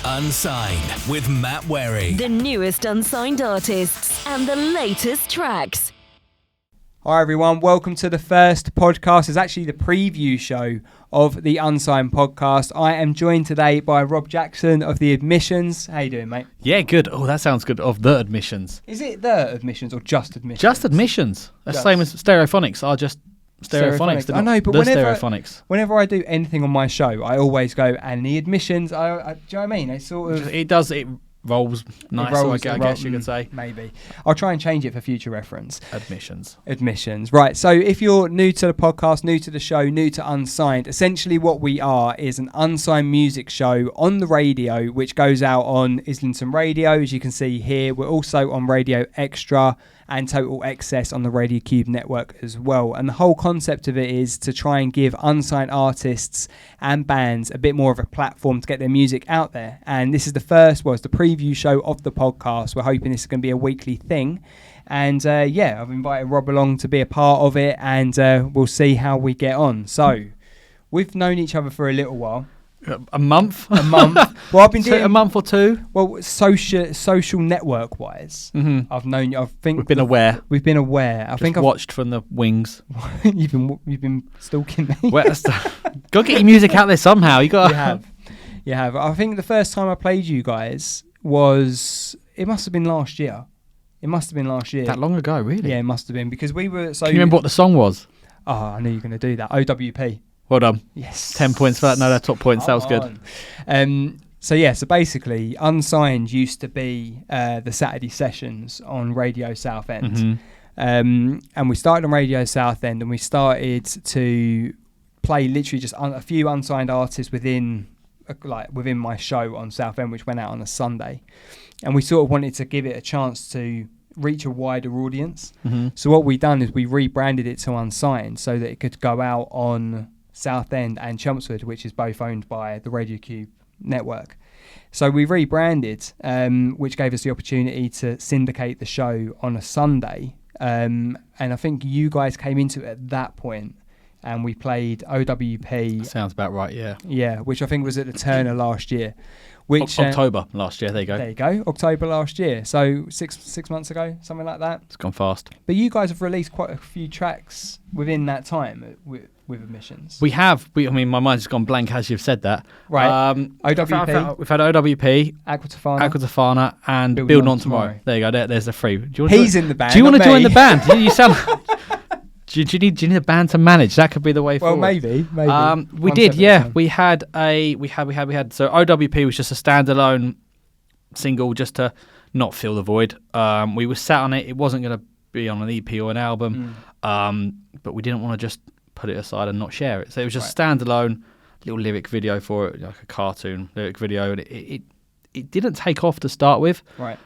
Unsigned with Matt Wherry. The newest unsigned artists and the latest tracks. Hi everyone, welcome to the first podcast. It's actually the preview show of the Unsigned Podcast. I am joined today by Rob Jackson of The Admissions. How you doing, mate? Yeah, good. Oh, that sounds good. Of The Admissions. Is it The Admissions or Just Admissions? Just Admissions. That's the same as Stereophonics are just Stereophonics. I know, but the Stereophonics. Whenever I do anything on my show, I always go, and The Admissions. Do you know what I mean? It's sort of... It rolls nice, I guess you could say. Maybe. I'll try and change it for future reference. Admissions. Right, so if you're new to the podcast, new to the show, new to Unsigned, essentially what we are is an unsigned music show on the radio, which goes out on Islington Radio, as you can see here. We're also on Radio Extra and Total Excess on the Radio Cube network as well. And the whole concept of it is to try and give unsigned artists and bands a bit more of a platform to get their music out there. And this is the preview show of the podcast. We're hoping this is going to be a weekly thing. And I've invited Rob along to be a part of it, and we'll see how we get on. So we've known each other for a little while. A month. Well, I've been doing a month or two. Well, social network wise, I've known you. I think we've been aware. I think I've watched from the wings. you've been stalking me. Go get your music out there somehow. You have. I think the first time I played you guys it must have been last year. That long ago, really? Yeah, it must have been, because we were. So can you remember what the song was? Oh, I knew you were going to do that. OWP. Well done. Yes. 10 points for that. No, they're top points. That was good. So basically, Unsigned used to be the Saturday sessions on Radio Southend. And we started on Radio Southend, and we started to play literally just a few unsigned artists within my show on Southend, which went out on a Sunday. And we sort of wanted to give it a chance to reach a wider audience. So what we done is we rebranded it to Unsigned so that it could go out on Southend and Chelmsford, which is both owned by the Radio Cube network. So we rebranded, which gave us the opportunity to syndicate the show on a Sunday. And I think you guys came into it at that point, and we played OWP. Sounds about right, yeah. Yeah, which I think was at the Turner last year. October last year, there you go. There you go, October last year. So six months ago, something like that. It's gone fast. But you guys have released quite a few tracks within that time with Admissions. We have. I mean, my mind's gone blank as you've said that. Right. OWP. We've had OWP, Aquatofana, and Building on Tomorrow. There you go. There's the three. He's in the band. Do you want to join the band? You sound. Do you need a band to manage? That could be the way forward. Well, maybe. We did. Yeah. We had. So OWP was just a standalone single, just to not fill the void. We were sat on it. It wasn't going to be on an EP or an album. But we didn't want to just put it aside and not share it. So it was just a standalone little lyric video for it, like a cartoon lyric video, and it didn't take off to start with. Right.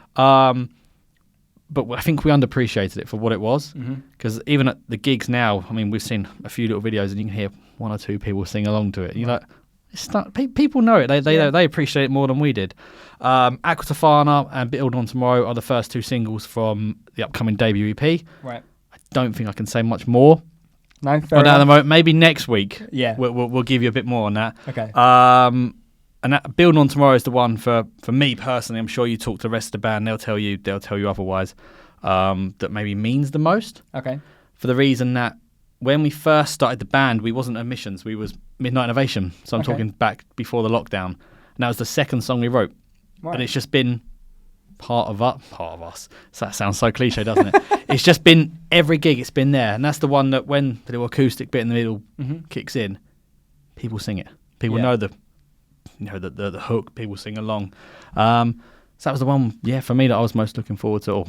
But I think we underappreciated it for what it was, because even at the gigs now, I mean, we've seen a few little videos and you can hear one or two people sing along to it. You're like, it's not, people know it. They appreciate it more than we did. Aquatofana and Building on Tomorrow are the first two singles from the upcoming debut EP. Right. I don't think I can say much more. No, fair enough. At the moment, maybe next week. Yeah. We'll give you a bit more on that. Okay. And that Building on Tomorrow is the one for me personally. I'm sure you talk to the rest of the band, they'll tell you otherwise. That maybe means the most. Okay. For the reason that when we first started the band, we wasn't Admissions, we was Midnight Innovation. So I'm talking back before the lockdown. And that was the second song we wrote. Right. And it's just been part of us. So that sounds so cliche, doesn't it? It's just been every gig. It's been there, and that's the one that when the little acoustic bit in the middle kicks in, people sing it. People know the hook. People sing along. So that was the one, for me that I was most looking forward to,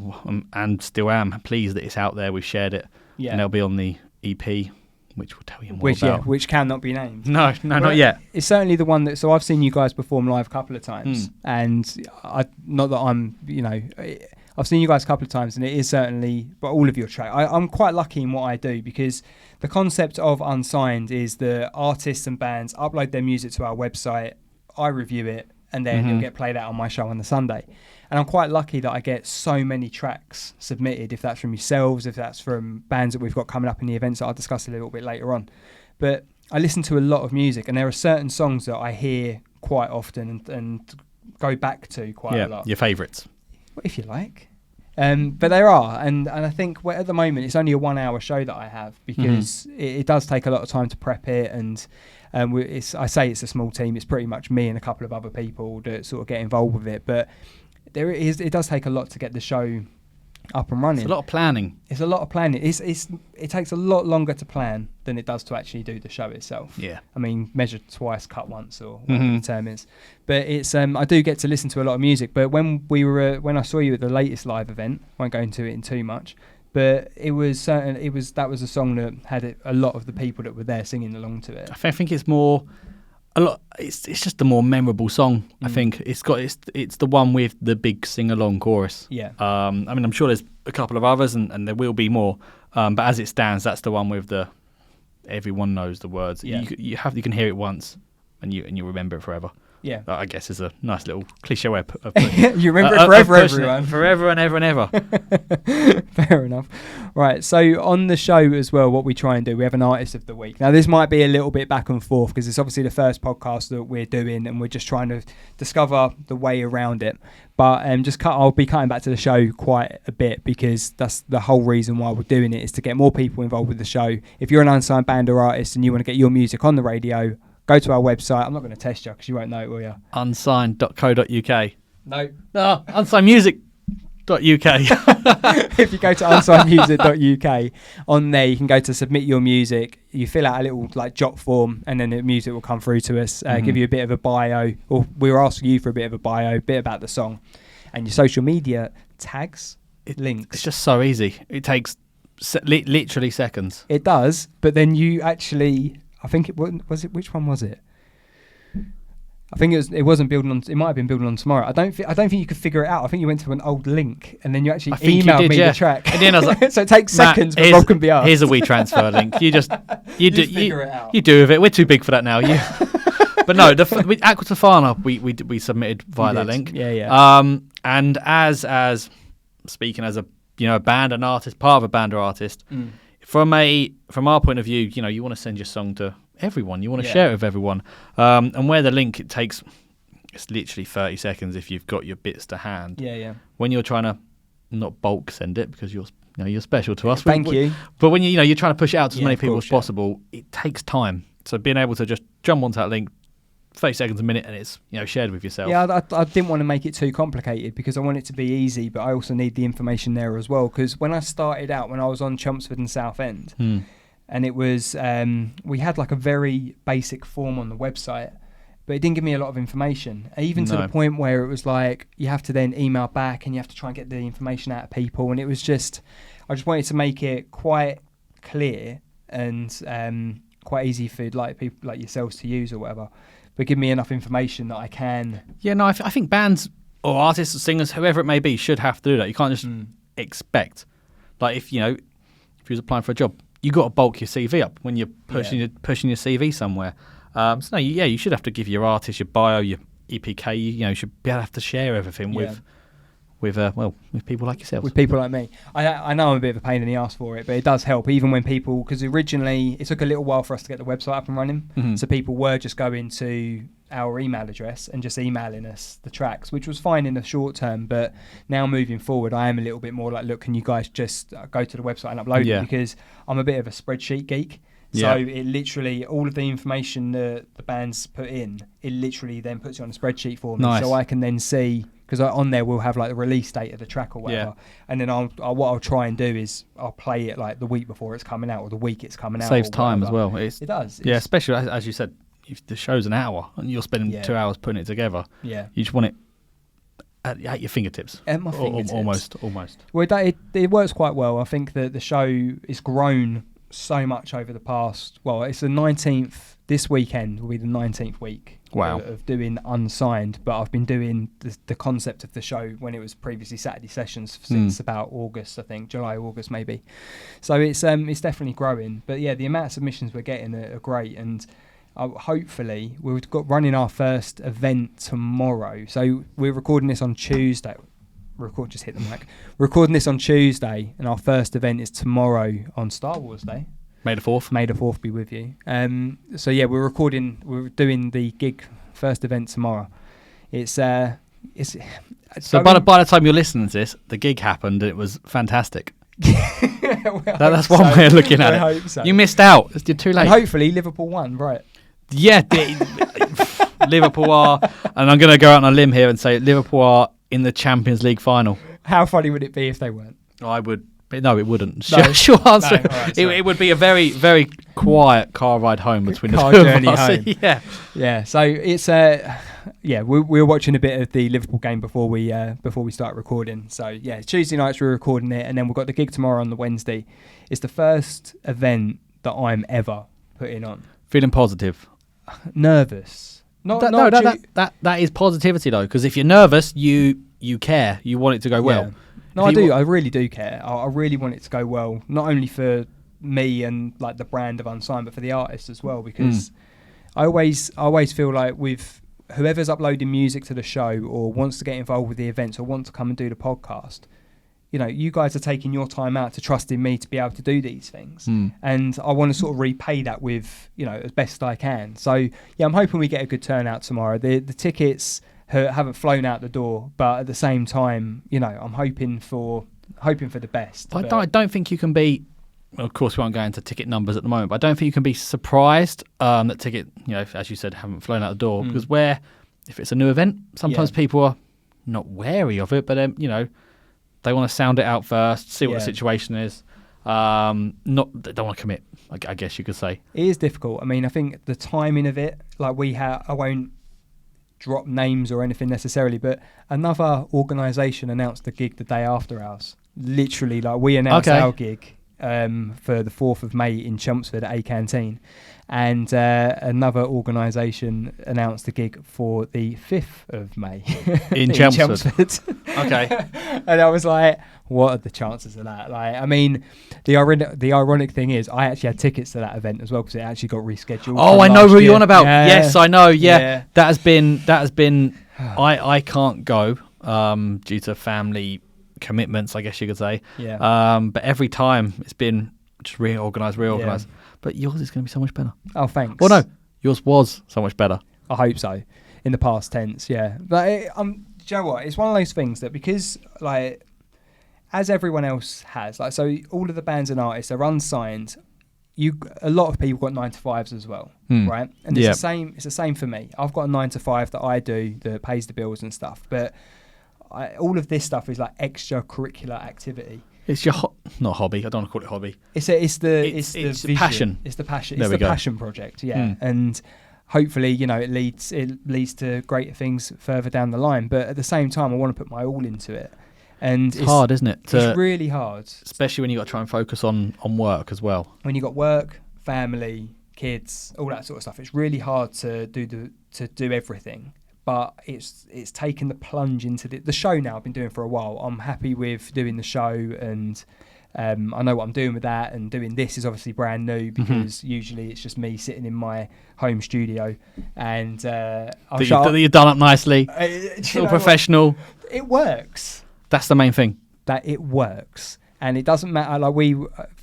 and still am pleased that it's out there. We've shared it, and it'll be on the EP, which will tell you more about. Which cannot be named. No, not yet. It's certainly the one that. So I've seen you guys perform live a couple of times, and I've seen you guys a couple of times, and it is certainly, but all of your track. I'm quite lucky in what I do, because the concept of Unsigned is the artists and bands upload their music to our website. I review it, and then it'll get played out on my show on the Sunday. And I'm quite lucky that I get so many tracks submitted, if that's from yourselves, if that's from bands that we've got coming up in the events that I'll discuss a little bit later on. But I listen to a lot of music, and there are certain songs that I hear quite often and go back to quite a lot. Your favourites. If you like. But there are, and I think at the moment it's only a 1 hour show that I have because it does take a lot of time to prep it, and I say it's a small team. It's pretty much me and a couple of other people that sort of get involved with it. But it does take a lot to get the show up and running. It's a lot of planning. It's a lot of planning. It takes a lot longer to plan than it does to actually do the show itself. Yeah. I mean, measure twice, cut once, or whatever the term is. But it's I do get to listen to a lot of music. But when I saw you at the latest live event, I won't go into it in too much. But that was a song that had a lot of the people that were there singing along to it. I think it's more. It's just a more memorable song. I think it's the one with the big sing along chorus. Yeah. I mean, I'm sure there's a couple of others, and there will be more. But as it stands, that's the one with the everyone knows the words. Yeah. You can hear it once, and you remember it forever. Yeah. I guess it's a nice little cliche way of you remember it forever, everyone. Forever and ever and ever. Fair enough. Right, so on the show as well, what we try and do, we have an artist of the week. Now, this might be a little bit back and forth because it's obviously the first podcast that we're doing and we're just trying to discover the way around it. But I'll be cutting back to the show quite a bit because that's the whole reason why we're doing it, is to get more people involved with the show. If you're an unsigned band or artist and you want to get your music on the radio, go to our website. I'm not going to test you because you won't know it, will you? Unsigned.co.uk. No. Unsignedmusic.uk. If you go to unsignedmusic.uk, on there you can go to submit your music. You fill out a little jot form, and then the music will come through to us. Give you a bit of a bio, or we're asking you for a bit of a bio, a bit about the song, and your social media tags, links. It's just so easy. It takes literally seconds. It does, but then you actually. I think it was it. Which one was it? I think it wasn't building on. It might have been building on tomorrow. I don't think you could figure it out. I think you went to an old link and then you actually emailed me the track. And then I was like, so it takes seconds, but Rob can be asked. Here's a WeTransfer link. You figure it out. You do with it. We're too big for that now. But no, Aqua Tofana, we submitted via that link. Yeah. And as speaking as a band, an artist, part of a band or artist. From our point of view, you want to send your song to everyone. You want to share it with everyone. And where the link, it's literally 30 seconds if you've got your bits to hand. Yeah. When you're trying to not bulk send it because you're special to us. Thank you. But when you're trying to push it out to as many people as possible, it takes time. So being able to just jump onto that link, 30 seconds a minute, and it's shared with yourself. Yeah, I didn't want to make it too complicated because I want it to be easy, but I also need the information there as well. Because when I started out, when I was on Chelmsford and Southend, and it was we had a very basic form on the website, but it didn't give me a lot of information. Even to the point where it was you have to then email back and you have to try and get the information out of people, and it was I just wanted to make it quite clear and quite easy for people like yourselves to use or whatever. But give me enough information that I can. Yeah, no, I think bands or artists or singers, whoever it may be, should have to do that. You can't just expect. If you was applying for a job, you got to bulk your CV up when you're pushing your CV somewhere. You should have to give your artist, your bio, your EPK. You should be able to have to share everything with people like yourselves. With people like me. I know I'm a bit of a pain in the arse for it, but it does help, even when people, because originally it took a little while for us to get the website up and running, so people were just going to our email address and just emailing us the tracks, which was fine in the short term, but now moving forward I am a little bit more look, can you guys just go to the website and upload it, because I'm a bit of a spreadsheet geek. So it literally, all of the information that the bands put in, it literally then puts it on a spreadsheet for me, so I can then see, because on there we'll have the release date of the track or whatever, and then what I'll try and do is I'll play it the week before it's coming out or the week it's coming out. Saves time as well. It does. Yeah, especially as you said, if the show's an hour and you're spending 2 hours putting it together. Yeah, you just want it at your fingertips. At my fingertips. Almost. Well, it works quite well. I think that the show is grown so much over the past. Well, it's the 19th. This weekend will be the 19th week. Wow. Of doing Unsigned, but I've been doing the concept of the show when it was previously Saturday sessions since about August, I think, July, August maybe. So it's definitely growing. But yeah, the amount of submissions we're getting are great, and hopefully we've got running our first event tomorrow. So we're recording this on Tuesday. Just hit the mic. We're recording this on Tuesday, and our first event is tomorrow on Star Wars Day. May the 4th. May the 4th be with you. So yeah, we're doing the gig first event tomorrow it's so by the time you're listening to this, the gig happened. And it was fantastic. That's one way of looking at it. Hope so. You missed out. You're too late. And hopefully Liverpool won, right? Yeah, Liverpool are, and I'm going to go out on a limb here and say Liverpool are in the Champions League final. How funny would it be if they weren't? I would. No, it wouldn't. No. Short answer. No, right, it would be a very, very quiet car ride home between the car two of journey us. home. Yeah. So it's we were watching a bit of the Liverpool game before we start recording. So yeah, Tuesday nights we're recording it, and then we've got the gig tomorrow on the Wednesday. It's the first event that I'm ever putting on. Feeling positive. Nervous. That is positivity though, because if you're nervous, you care. You want it to go well. Yeah. No, I do. I really do care. I really want it to go well, not only for me and like the brand of Unsigned, but for the artists as well. Because I always feel like with whoever's uploading music to the show or wants to get involved with the events or want to come and do the podcast, you know, you guys are taking your time out to trust in me to be able to do these things, and I want to sort of repay that with, you know, as best I can. So yeah, I'm hoping we get a good turnout tomorrow. The tickets haven't flown out the door, but at the same time, you know, I'm hoping for the best. I don't think you can be. Well, of course, we won't go into ticket numbers at the moment, but I don't think you can be surprised that ticket, you know, as you said, haven't flown out the door, because if it's a new event, sometimes people are not wary of it, but you know, they want to sound it out first, see what the situation is. They don't want to commit, I guess you could say. It is difficult. I mean, I think the timing of it, like I won't drop names or anything necessarily, but another organisation announced the gig the day after ours. Literally, like we announced our gig for the 4th of May in Chelmsford at A Canteen, and another organisation announced the gig for the 5th of May in Chelmsford. Okay. And I was like, what are the chances of that? Like, I mean, the ironic thing is I actually had tickets to that event as well, because it actually got rescheduled. Oh, I know who you're on about. Yeah. Yes, I know. Yeah. That has been I can't go due to family commitments, I guess you could say. Yeah. But every time it's been just reorganised. Yeah. But yours is going to be so much better. Oh, thanks. Well, no, yours was so much better. I hope so. In the past tense, yeah. But do you know what? It's one of those things that, because like, as everyone else has, like, so all of the bands and artists are unsigned. A lot of people got 9 to 5s as well, right? And it's the same. It's the same for me. I've got a 9 to 5 that I do that pays the bills and stuff. But all of this stuff is like extracurricular activity. It's your not hobby. I don't want to call it hobby. It's the passion. It's the passion. It's the passion project. Yeah, and hopefully, you know, it leads to greater things further down the line. But at the same time, I want to put my all into it. And it's hard, isn't it? It's really hard, especially when you got to try and focus on work as well. When you got work, family, kids, all that sort of stuff, it's really hard to do everything. But it's taken the plunge into the show now. I've been doing for a while. I'm happy with doing the show, and I know what I'm doing with that. And doing this is obviously brand new, because usually it's just me sitting in my home studio, and you've done up nicely. It's all professional. It works. That's the main thing. That it works, and it doesn't matter. Like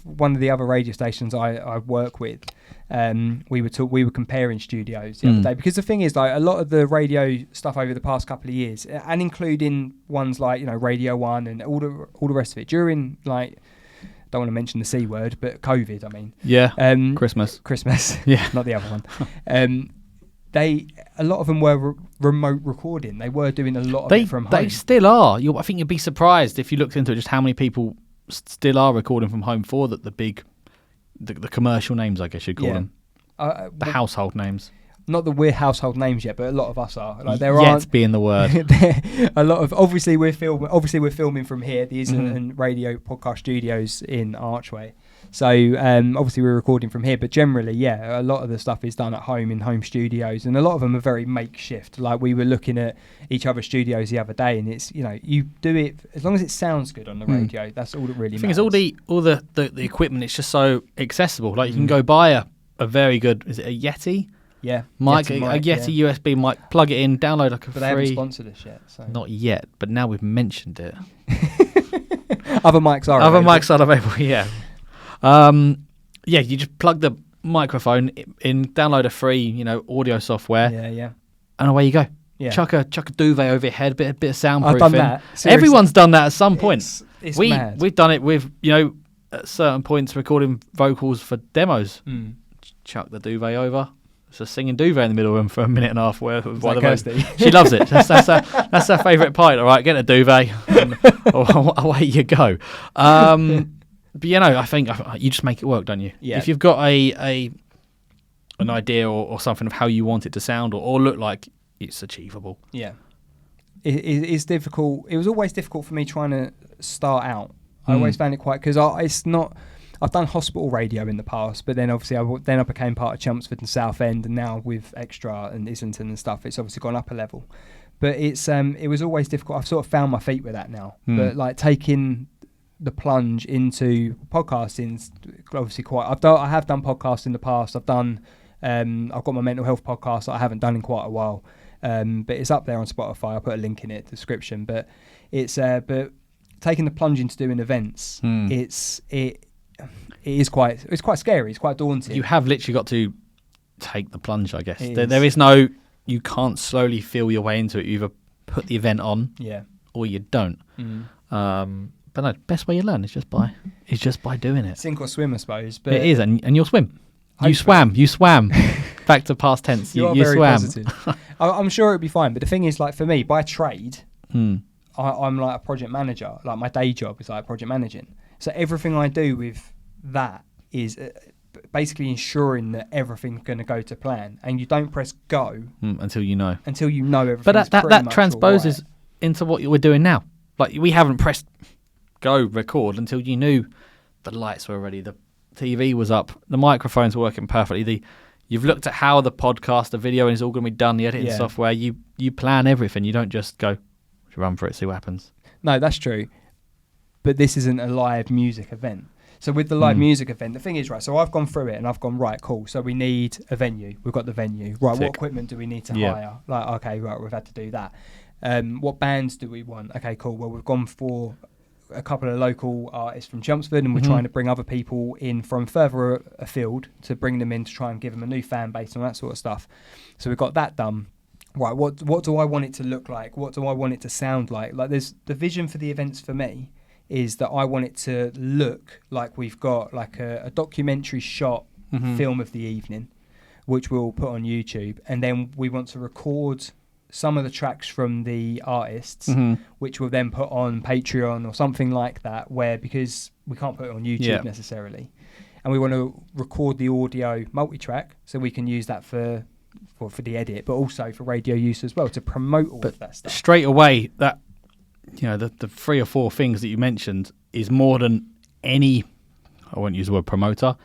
one of the other radio stations I work with, we were comparing studios the other day, because the thing is, like, a lot of the radio stuff over the past couple of years, and including ones like, you know, Radio 1 and all the rest of it, during, like, don't want to mention the C word, but COVID, I mean. Christmas. Yeah. Not the other one. A lot of them were remote recording. They were doing a lot of it from home. They still are. I think you'd be surprised if you looked into it, just how many people still are recording from home for the big, the commercial names, I guess you'd call them. The household names. Not that we're household names yet, but a lot of us are. Like, there aren't being the word. A lot of obviously we're filming from here. These are radio podcast studios in Archway. So obviously we're recording from here, but generally, a lot of the stuff is done at home in home studios, and a lot of them are very makeshift. Like, we were looking at each other's studios the other day, and it's, you know, you do it as long as it sounds good on the radio. That's all that really matters. I think all the equipment, it's just so accessible. Like, you can go buy a very good, is it a Yeti? Yeah, mic, a Yeti USB mic, plug it in, download like a free. But they haven't sponsored us yet. So. Not yet, but now we've mentioned it. Other mics are available, yeah. You just plug the microphone in, download a free, you know, audio software. Yeah. And away you go. Yeah. Chuck a duvet over your head, a bit of soundproofing. I've done that. Seriously. Everyone's done that at some point. It's mad. We've done it with, you know, at certain points recording vocals for demos. Chuck the duvet over. It's a singing duvet in the middle of them for a minute and a half. Kirsty? She loves it. That's her favourite pint. All right, get a duvet and away you go. But you know, I think you just make it work, don't you? Yeah. If you've got an idea or something of how you want it to sound or look like, it's achievable. Yeah. It's difficult. It was always difficult for me trying to start out. I always found it quite, because it's not. I've done hospital radio in the past, but then obviously I became part of Chelmsford and Southend, and now with Extra and Islington and stuff, it's obviously gone up a level. But it was always difficult. I've sort of found my feet with that now. But like taking the plunge into podcasting, obviously I have done podcasts in the past. I've got my mental health podcast that I haven't done in quite a while. But it's up there on Spotify. I'll put a link in it, description. But but taking the plunge into doing events, it is quite scary. It's quite daunting. You have literally got to take the plunge, I guess. There is no, you can't slowly feel your way into it. You either put the event on, or you don't. But no, best way you learn is just by doing it. Sink or swim, I suppose. But it is, and you'll swim. You swam. Back to past tense. You very swam. Positive. I'm sure it'll be fine. But the thing is, like for me, by trade, I'm like a project manager. Like my day job is like project managing. So everything I do with that is basically ensuring that everything's going to go to plan. And you don't press go until you know. Everything. But that transposes into what we're doing now. Like we haven't pressed go record until you knew the lights were ready, the TV was up, the microphones were working perfectly. You've looked at how the podcast, the video is all going to be done, the editing software. You plan everything. You don't just go run for it, see what happens. No, that's true. But this isn't a live music event. So with the live music event, the thing is, right, so I've gone through it and I've gone, right, cool. So we need a venue. We've got the venue. Right, Sick. What equipment do we need to hire? Like, okay, right, we've had to do that. What bands do we want? Okay, cool. Well, we've gone for a couple of local artists from Chelmsford, and we're trying to bring other people in from further afield to bring them in to try and give them a new fan base and that sort of stuff. So we've got that done. Right, what do I want it to look like? What do I want it to sound like? Like, there's the vision for the events for me is that I want it to look like we've got like a documentary shot film of the evening, which we'll put on YouTube, and then we want to record some of the tracks from the artists, which we'll then put on Patreon or something like that, because we can't put it on YouTube necessarily. And we want to record the audio multi-track so we can use that for the edit, but also for radio use as well, to promote all of that stuff. Straight away, that, you know, the 3 or 4 things that you mentioned is more than any, I won't use the word promoter,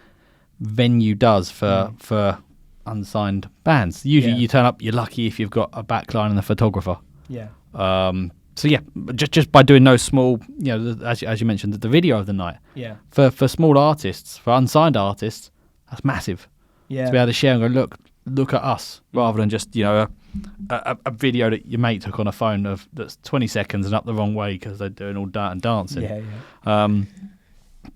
venue does for unsigned bands. Usually you turn up, you're lucky if you've got a backline and a photographer. Yeah. So yeah, just by doing those small, you know, as you mentioned, the video of the night. Yeah. For small artists, for unsigned artists, that's massive. Yeah. To be able to share and go, look at us, rather than just, you know, a video that your mate took on a phone that's 20 seconds and up the wrong way because they're doing all that and dancing.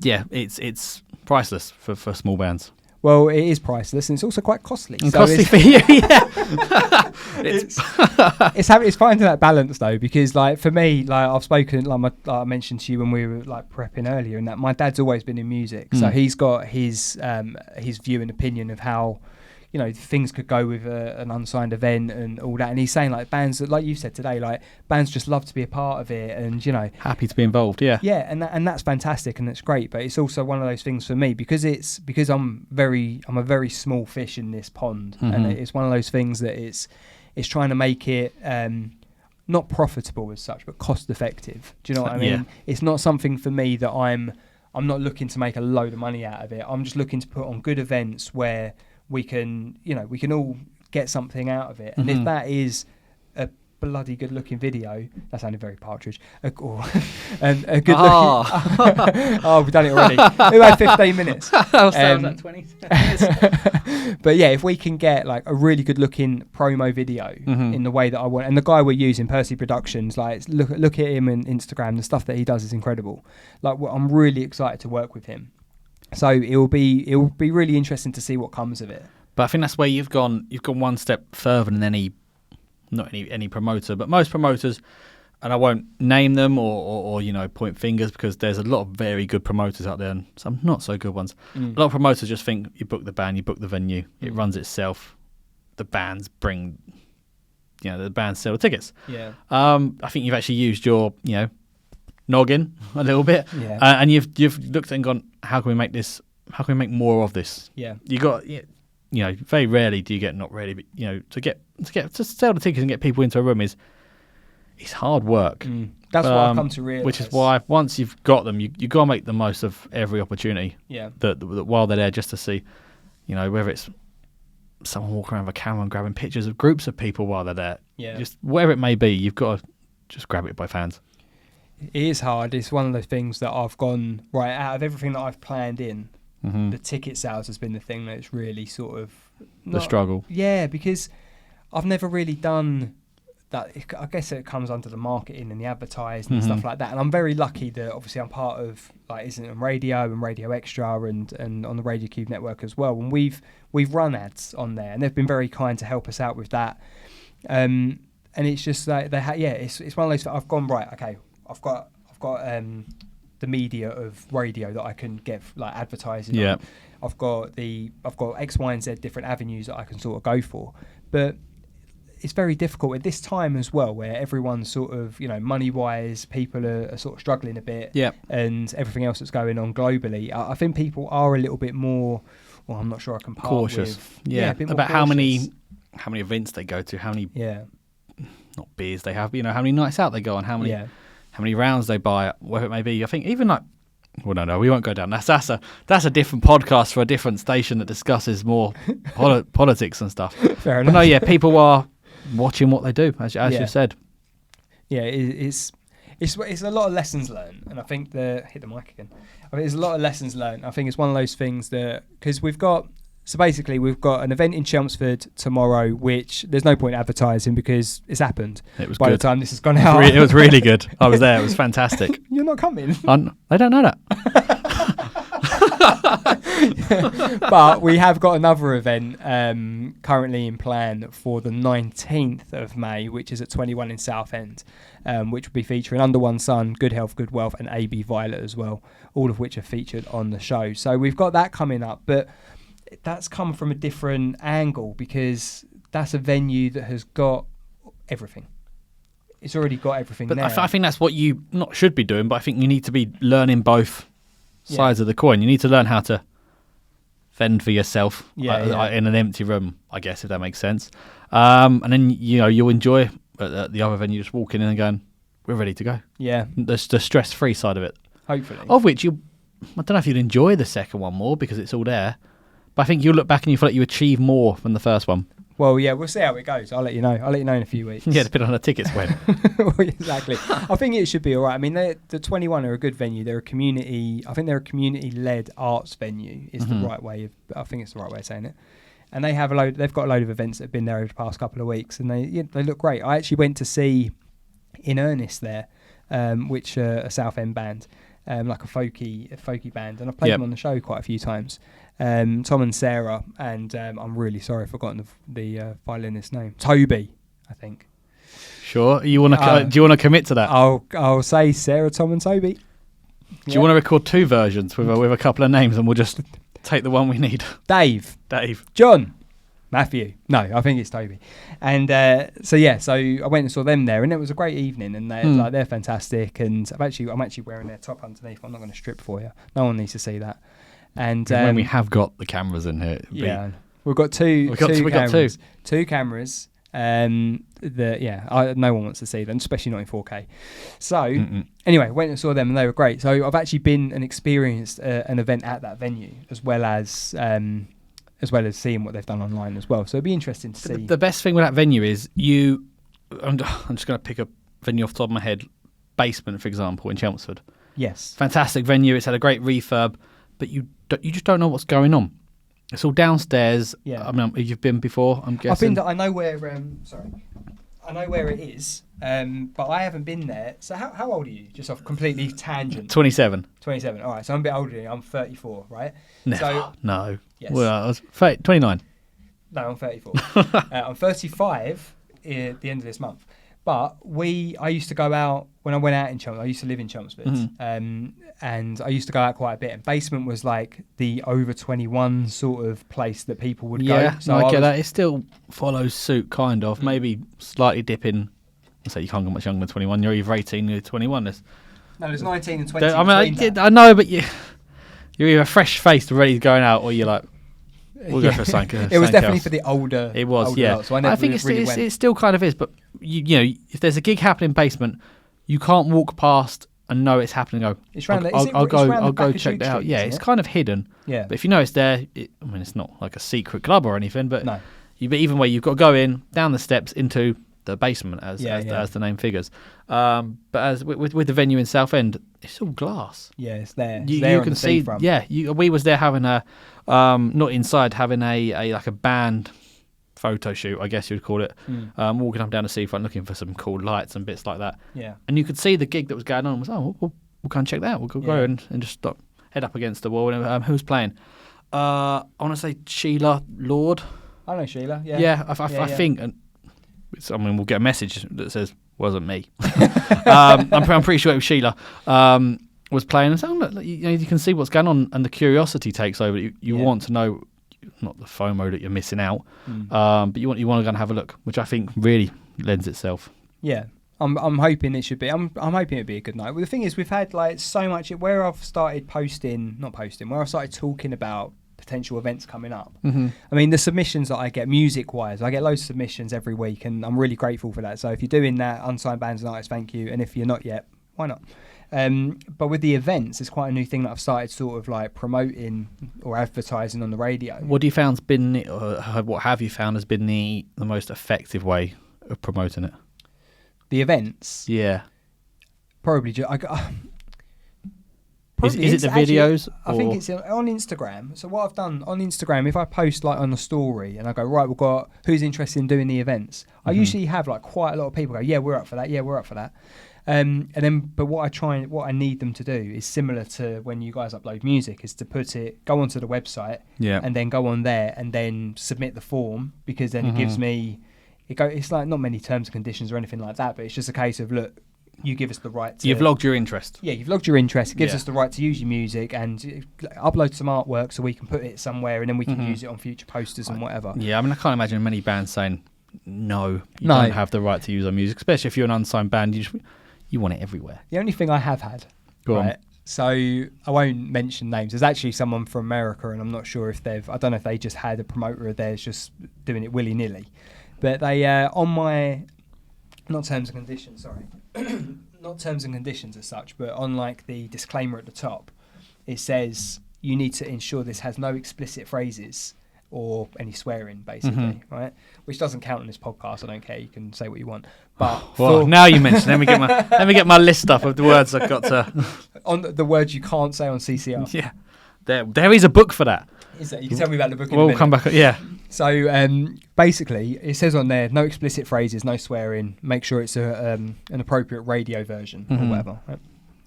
It's priceless for small bands. Well, it is priceless, and it's also quite costly. And so costly for you, yeah. It's finding that balance though, because like for me, like I've spoken, like I mentioned to you when we were like prepping earlier, and that my dad's always been in music, so he's got his view and opinion of how, you know, things could go with an unsigned event and all that. And he's saying like bands that, like you said today, like bands just love to be a part of it, and you know, happy to be involved. Yeah, and that's fantastic and it's great. But it's also one of those things for me because I'm a very small fish in this pond, and it's one of those things that it's trying to make it not profitable as such, but cost effective. Do you know what I mean? Yeah. It's not something for me that I'm not looking to make a load of money out of it. I'm just looking to put on good events where we can all get something out of it. And if that is a bloody good looking video, that sounded very Partridge, a good looking we've done it already. Who had 15 minutes? I'll say that 20 minutes. But yeah, if we can get like a really good looking promo video in the way that I want, and the guy we're using, Percy Productions, like look at him on Instagram, the stuff that he does is incredible. Like I'm really excited to work with him. So it will be really interesting to see what comes of it. But I think that's where you've gone one step further than any not any promoter, but most promoters, and I won't name them or point fingers, because there's a lot of very good promoters out there and some not so good ones. A lot of promoters just think you book the band, you book the venue, it runs itself. The bands bring, the bands sell the tickets. Yeah. I think you've actually used your, noggin a little bit, and you've looked at it and gone, how can we make this? How can we make more of this? Yeah. You got, very rarely do you get, not really, but to sell the tickets and get people into a room it's hard work. That's what I've come to realise. Which is why once you've got them, you got to make the most of every opportunity. Yeah. That while they're there, just to see, whether it's someone walking around with a camera and grabbing pictures of groups of people while they're there. Yeah. Just whatever it may be, you've got to just grab it by fans. It is hard. It's one of those things that I've gone, right, out of everything that I've planned in, the ticket sales has been the thing that's really sort of... the struggle. Yeah, because I've never really done that. I guess it comes under the marketing and the advertising and stuff like that. And I'm very lucky that obviously I'm part of Isn't It on Radio and Radio Extra and on the Radio Cube network as well. And we've run ads on there, and they've been very kind to help us out with that. And it's just like it's one of those that I've gone, right, okay, I've got the media of radio that I can get advertising on. I've got X, Y, and Z different avenues that I can sort of go for, but it's very difficult at this time as well, where everyone's sort of money wise, people are sort of struggling a bit, and everything else that's going on globally. I think people are a little bit more. Well, I'm not sure I can part cautious. With, a bit about cautious. how many events they go to, how many not beers they have, how many nights out they go on, how many rounds they buy, whatever it may be. I think even no, we won't go down. That's a different podcast for a different station that discusses more politics and stuff. Fair enough. But no, people are watching what they do, as you said. Yeah, it's a lot of lessons learned, and I think hit the mic again. I think there's a lot of lessons learned. I think it's one of those things that, because we've got an event in Chelmsford tomorrow, which there's no point advertising because it's happened. It was by good. The time this has gone out. It was really good. I was there. It was fantastic. You're not coming. They don't know that. But we have got another event currently in plan for the 19th of May, which is at 21 in Southend, which will be featuring Under One Sun, Good Health, Good Wealth, and AB Violet as well, all of which are featured on the show. So we've got that coming up, but that's come from a different angle because that's a venue that has got everything. It's already got everything there. I think that's what you not should be doing, but I think you need to be learning both sides of the coin. You need to learn how to fend for yourself in an empty room, I guess, if that makes sense. And then you'll enjoy at the other venue just walking in and going, we're ready to go. Yeah, the stress-free side of it. Hopefully, of which I don't know if you'd enjoy the second one more because it's all there, but I think you'll look back and you feel like you achieve more than the first one. Well, yeah, we'll see how it goes. I'll let you know. In a few weeks. Yeah, depending on the tickets when. Exactly. I think it should be all right. I mean, the 21 are a good venue. They're a community. I think they're a community-led arts venue. Is the right way. I think it's the right way of saying it. And they have they've got a load of events that have been there over the past couple of weeks, and they look great. I actually went to see In Earnest there, which a Southend band, like a folky band, and I played them on the show quite a few times. Tom and Sarah, and I'm really sorry I've forgotten the violinist's name. Toby, I think. Sure. Do you want to commit to that? I'll say Sarah, Tom, and Toby. Do you want to record two versions with a couple of names, and we'll just take the one we need? Dave, John, Matthew. No, I think it's Toby. And so I went and saw them there, and it was a great evening. And they're fantastic. And I'm actually wearing their top underneath. I'm not going to strip for you. No one needs to see that. And when we have got the cameras in here, we've got two cameras. Two cameras. No one wants to see them, especially not in 4K. So anyway, went and saw them, and they were great. So I've actually been and experienced an event at that venue, as well as seeing what they've done online as well. So it'd be interesting to see. The best thing with that venue is I'm just going to pick a venue off the top of my head. Basement, for example, in Chelmsford. Yes, fantastic venue. It's had a great refurb, but you just don't know what's going on. It's all downstairs. Yeah. I mean, you've been before, I'm guessing. I know where. I know where it is, but I haven't been there. So how old are you? Just off completely tangent. 27. 27. All right. So I'm a bit older than you. I'm 34, right? Never. So, no. Yes. Well, I was 29. No, I'm 34. I'm 35 at the end of this month. But I used to go out when I went out in Chelmsford. I used to live in Chelmsford, and I used to go out quite a bit. And Basement was like the over 21 sort of place that people would go. Yeah, so I get that. It still follows suit, kind of. Maybe slightly dipping. So you can't go much younger than 21. You're either 18 or 21. No, there's 19 and 20. I know, but you're either fresh-faced, ready going out, or you're like, we'll go for something. It was definitely else. for the older. It was, older yeah. lot, so I think it still kind of is, but you know, if there's a gig happening in Basement, you can't walk past and know it's happening. I'll go check it out. Yeah, it's kind of hidden. Yeah, but if you know it's there, it's not like a secret club or anything. But no. But even where you've got to go in down the steps into the basement, as the name figures. But as with the venue in Southend, it's all glass. Yeah, it's there. You can see. Yeah, we was there having a not inside, having a like a band photo shoot, I guess you'd call it. Walking up and down the seafront, looking for some cool lights and bits like that. Yeah, and you could see the gig that was going on. We'll go and check that out. We'll go and just stop, head up against the wall. And who's playing? I want to say Sheila Lord. I know Sheila. Yeah, yeah. I think. We'll get a message that says wasn't me. I'm pretty sure it was Sheila was playing, and so look, you can see what's going on, and the curiosity takes over. You want to know, not the FOMO that you're missing out, but you want to go and have a look, which I think really lends itself. Yeah, I'm hoping it should be. I'm hoping it'd be a good night. Well, the thing is, we've had like so much where I've started where I've started talking about potential events coming up. I mean, the submissions that I get music wise, I get loads of submissions every week, and I'm really grateful for that. So if you're doing that, Unsigned Bands and Artists, thank you. And if you're not yet, why not? But with the events, it's quite a new thing that I've started sort of like promoting or advertising on the radio. What have you found has been the most effective way of promoting it? The events? Yeah. Probably is it the videos? I think it's on Instagram. So what I've done on Instagram, if I post like on a story and I go, right, we've got who's interested in doing the events, I usually have like quite a lot of people go, yeah, we're up for that. Yeah, we're up for that. And then, but what I need them to do is similar to when you guys upload music, is to go onto the website, and then go on there and then submit the form, because then it gives me, it's like not many terms and conditions or anything like that, but it's just a case of, look, you give us the right to... You've logged your interest. Yeah, you've logged your interest. It gives us the right to use your music and upload some artwork so we can put it somewhere, and then we can use it on future posters and whatever. Yeah, I mean, I can't imagine many bands saying, no, you don't have the right to use our music, especially if you're an unsigned band. You want it everywhere. The only thing I have had... Go on. So I won't mention names. There's actually someone from America, and I'm not sure if I don't know if they just had a promoter of theirs just doing it willy-nilly. But they, on my... Not terms and conditions, sorry. Not terms and conditions as such, but on like the disclaimer at the top, it says you need to ensure this has no explicit phrases or any swearing, basically, right? Which doesn't count on this podcast. I don't care. You can say what you want. But now you mention. Let me get my list up of the words I've got to. On the words you can't say on CCR. Yeah, there is a book for that. Is that? You can tell me about the book. We'll come back. Yeah. So basically, it says on there, no explicit phrases, no swearing. Make sure it's an appropriate radio version or whatever.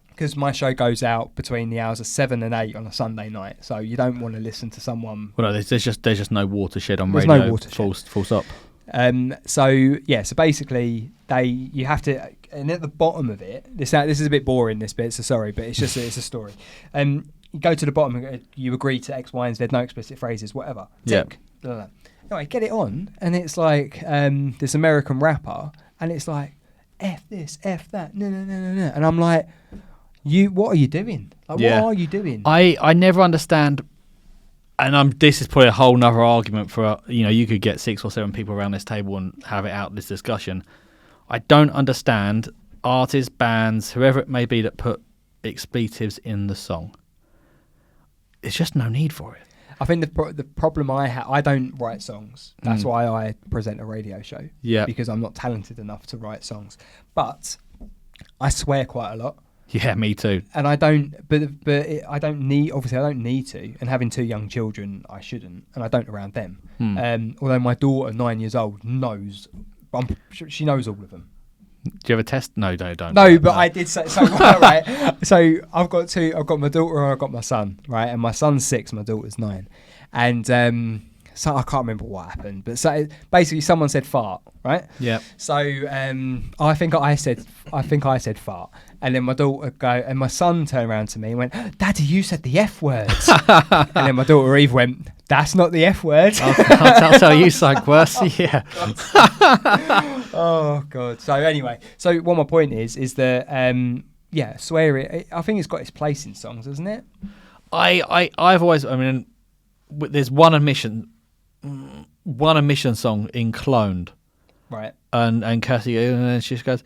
Because my show goes out between the hours of 7 and 8 on a Sunday night, so you don't want to listen to someone. Well, no, there's just no watershed on radio. No watershed. Full stop. So basically you have to, and at the bottom of it, this is a bit boring, this bit, so sorry, but it's a story. You go to the bottom, you agree to X, Y, and Z, no explicit phrases, whatever. Tick. Yeah. Anyway, get it on, and it's like this American rapper, and it's like, F this, F that, no. And I'm like, what are you doing? Like, what are you doing? I never understand, and this is probably a whole nother argument for, you could get 6 or 7 people around this table and have it out, this discussion. I don't understand artists, bands, whoever it may be that put expletives in the song. There's just no need for it. I think the problem I have, I don't write songs. That's why I present a radio show. Yeah. Because I'm not talented enough to write songs. But I swear quite a lot. Yeah, me too. And I don't, I don't need to. And having 2 young children, I shouldn't. And I don't around them. Although my daughter, 9 years old, knows. She knows all of them. Do you have a test? No, don't. No, but I did say so. Right. So I've got 2. I've got my daughter and I've got my son. Right, and my son's 6, my daughter's 9, and So I can't remember what happened, but so basically someone said fart, right? Yeah. So I think I said fart, and then my son turned around to me and went, "Daddy, you said the F word." And then my daughter Eve went, "That's not the F word." I'll tell you something worse. Yeah. Oh God. So anyway, what my point is that swearing. I think it's got its place in songs, hasn't it? I've always. I mean, there's one admission song in Cloned, right? And Kirsty, and then she just goes,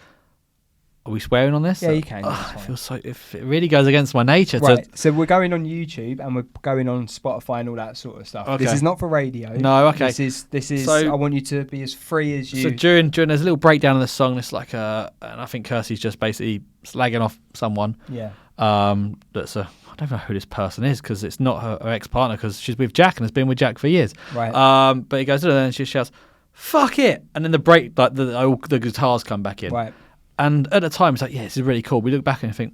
"Are we swearing on this?" Yeah, you can. I feel so. If it really goes against my nature. Right. So we're going on YouTube and we're going on Spotify and all that sort of stuff. Okay. This is not for radio. No. Okay. This is. So, I want you to be as free as you. So during there's a little breakdown of the song. It's like and I think Kirsty's just basically slagging off someone. Yeah. That's I don't know who this person is because it's not her ex-partner because she's with Jack and has been with Jack for years. Right. But he goes to her and she shouts, "Fuck it!" And then the break, like the guitars come back in. Right. And at the time, it's like, yeah, this is really cool. We look back and think,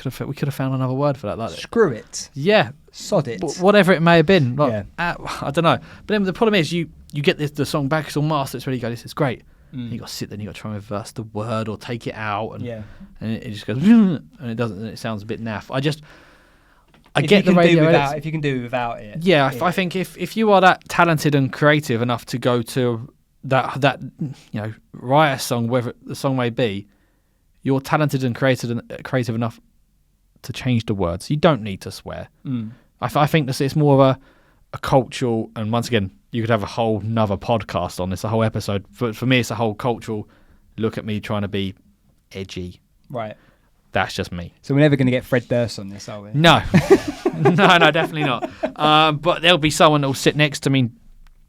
we could have found another word for that. Like, screw it. Yeah. Sod it. Whatever it may have been. Like, yeah. I don't know. But then the problem is you get the song back, it's all mastered, it's ready to go, this is great. You got to sit there and you got to try and reverse the word or take it out. And, and it just goes, and it doesn't, and it sounds a bit naff. I get the radio edits. If you can do without it. Yeah, I think if you are that talented and creative enough to go to that write a song, whether the song may be, you're talented and creative enough to change the words. You don't need to swear. I think it's more of a cultural, and once again, you could have a whole nother podcast on this, a whole episode. For me, it's a whole cultural look at me trying to be edgy. Right. That's just me. So we're never going to get Fred Durst on this, are we? No. no, definitely not. But there'll be someone that will sit next to me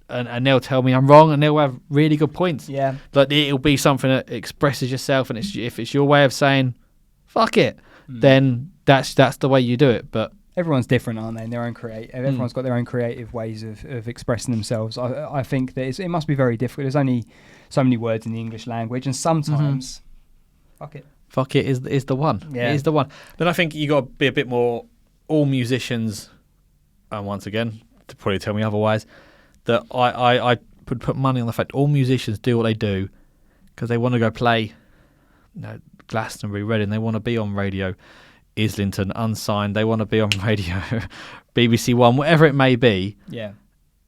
and they'll tell me I'm wrong and they'll have really good points. Yeah. Like it'll be something that expresses yourself, and if it's your way of saying, fuck it, then that's the way you do it. But everyone's different, aren't they? In their own everyone's got their own creative ways of expressing themselves. I think that it must be very difficult. There's only so many words in the English language, and sometimes, fuck it. Fuck it is the one. Yeah. It is the one. Then I think you got to be a bit more. All musicians, and once again, to probably tell me otherwise, that I would put money on the fact all musicians do what they do because they want to go play, Glastonbury, Reading. They want to be on radio. Islington, Unsigned, they want to be on radio, BBC One, whatever it may be. Yeah,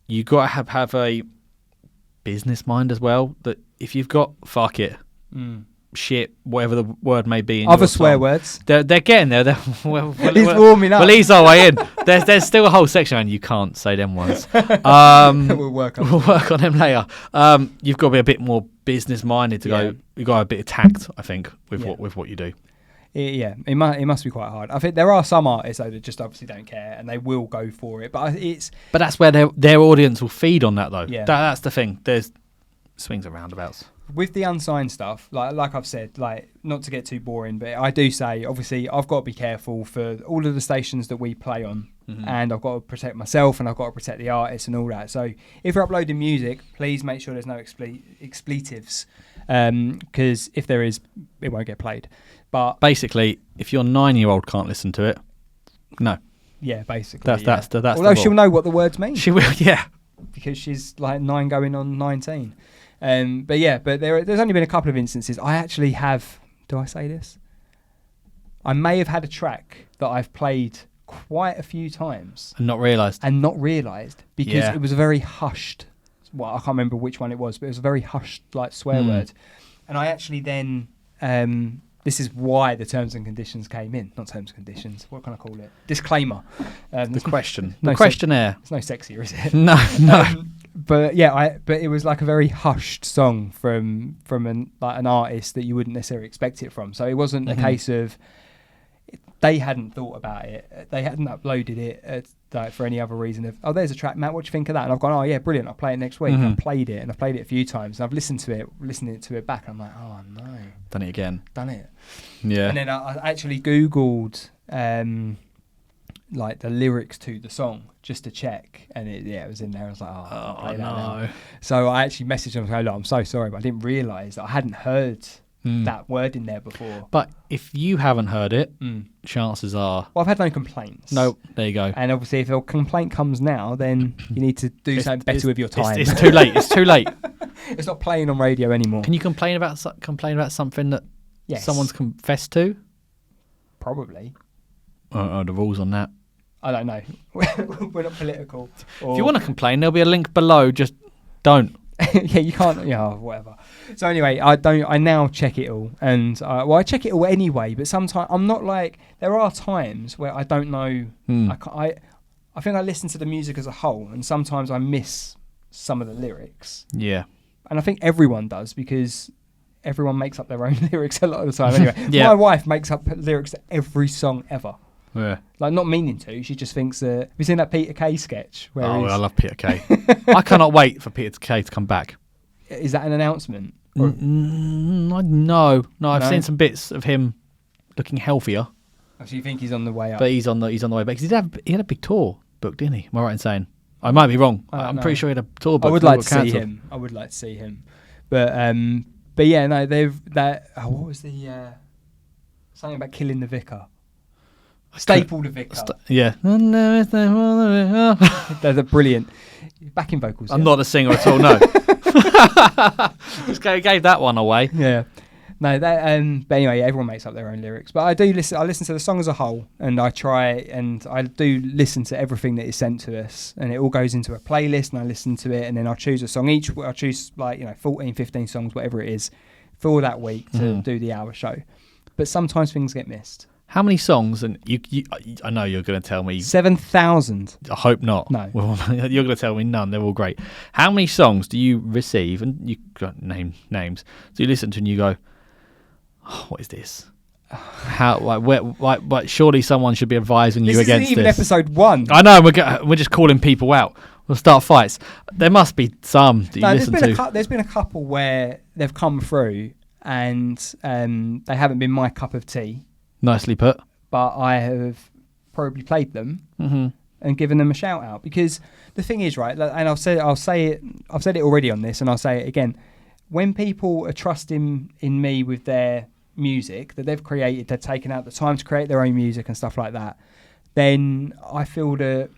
you got to have a business mind as well. That if you've got fuck it, shit, whatever the word may be, in other swear words, they're getting there. He's warming up. We'll ease our way in. There's still a whole section, and you can't say them ones. We'll work on them later. You've got to be a bit more business minded to go. You've got a bit of tact, I think, with what you do. It must be quite hard. I think there are some artists though that just obviously don't care and they will go for it. But that's where their audience will feed on that though. Yeah. That's the thing. There's swings and roundabouts. With the unsigned stuff, like I've said, not to get too boring, but I do say obviously I've got to be careful for all of the stations that we play on, and I've got to protect myself and I've got to protect the artists and all that. So if you're uploading music, please make sure there's no expletives, because if there is, it won't get played. But basically, if your 9-year-old can't listen to it, no. Yeah, basically. That's although she'll know what the words mean. She will, yeah, because she's 9 going on 19. But there's only been a couple of instances. I actually have. Do I say this? I may have had a track that I've played quite a few times and not realised because it was a very hushed. Well, I can't remember which one it was, but it was a very hushed swear word, and I actually then. This is why the terms and conditions came in. Not terms and conditions. What can I call it? Disclaimer. The question. The questionnaire. It's no sexier, is it? No. But it was like a very hushed song from an artist that you wouldn't necessarily expect it from. So it wasn't a case of they hadn't thought about it. They hadn't uploaded it for any other reason of, there's a track, Matt, what do you think of that? And I've gone, oh yeah, brilliant, I'll play it next week. I've played it a few times and I've listened to it back and I'm like, oh no. Done it again. Done it. Yeah. And then I actually Googled the lyrics to the song just to check, and it was in there. I was like, oh no. So I actually messaged them and was like, look, I'm so sorry, but I didn't realise that I hadn't heard that word in there before. But if you haven't heard it, chances are... Well, I've had no complaints. No, there you go. And obviously, if a complaint comes now, then you need to do something better with your time. It's too late. It's too late. It's not playing on radio anymore. Can you complain about something that someone's confessed to? Probably. The rules on that. I don't know. We're not political. If you want to complain, there'll be a link below. Just don't. Yeah, you can't. Yeah, whatever. So anyway, I now check it all, and I check it all anyway. But sometimes I'm not like. There are times where I don't know. I think I listen to the music as a whole, and sometimes I miss some of the lyrics. Yeah. And I think everyone does, because everyone makes up their own lyrics a lot of the time. Anyway, Yeah. my wife makes up lyrics to every song ever. Yeah. Like, not meaning to. She just thinks that... Have you seen that Peter Kay sketch? Where I love Peter Kay. I cannot wait for Peter Kay to come back. Is that an announcement? No, I've seen some bits of him looking healthier. Oh, so you think he's on the way up? But he's on the way back. Because he had a big tour booked, didn't he? Am I right in saying? I might be wrong. I'm pretty sure he had a tour booked. I would like to see him. But yeah, no, what was the something about killing the vicar? Staple the vicar. Yeah. They're brilliant. Backing vocals. I'm not a singer at all, no. Just gave that one away. Yeah. No, that but anyway, everyone makes up their own lyrics. But I listen to the song as a whole, and I do listen to everything that is sent to us, and it all goes into a playlist, and I listen to it, and then I choose a song each. I choose 14, 15 songs, whatever it is, for that week to do the hour show. But sometimes things get missed. How many songs? And I know you're going to tell me 7,000. I hope not. No. Well, you're going to tell me none. They're all great. How many songs do you receive? And you got names. Do you listen to and you go, oh, what is this? How? Like, surely someone should be advising you against this. This isn't even episode 1. I know. We're just calling people out. We'll start fights. There must be some that you listen to. There's been a couple where they've come through and they haven't been my cup of tea. Nicely put. But I have probably played them and given them a shout out, because the thing is, right, and I've said it already on this, and I'll say it again. When people are trusting in me with their music that they've created, they've taken out the time to create their own music and stuff like that, then I feel that,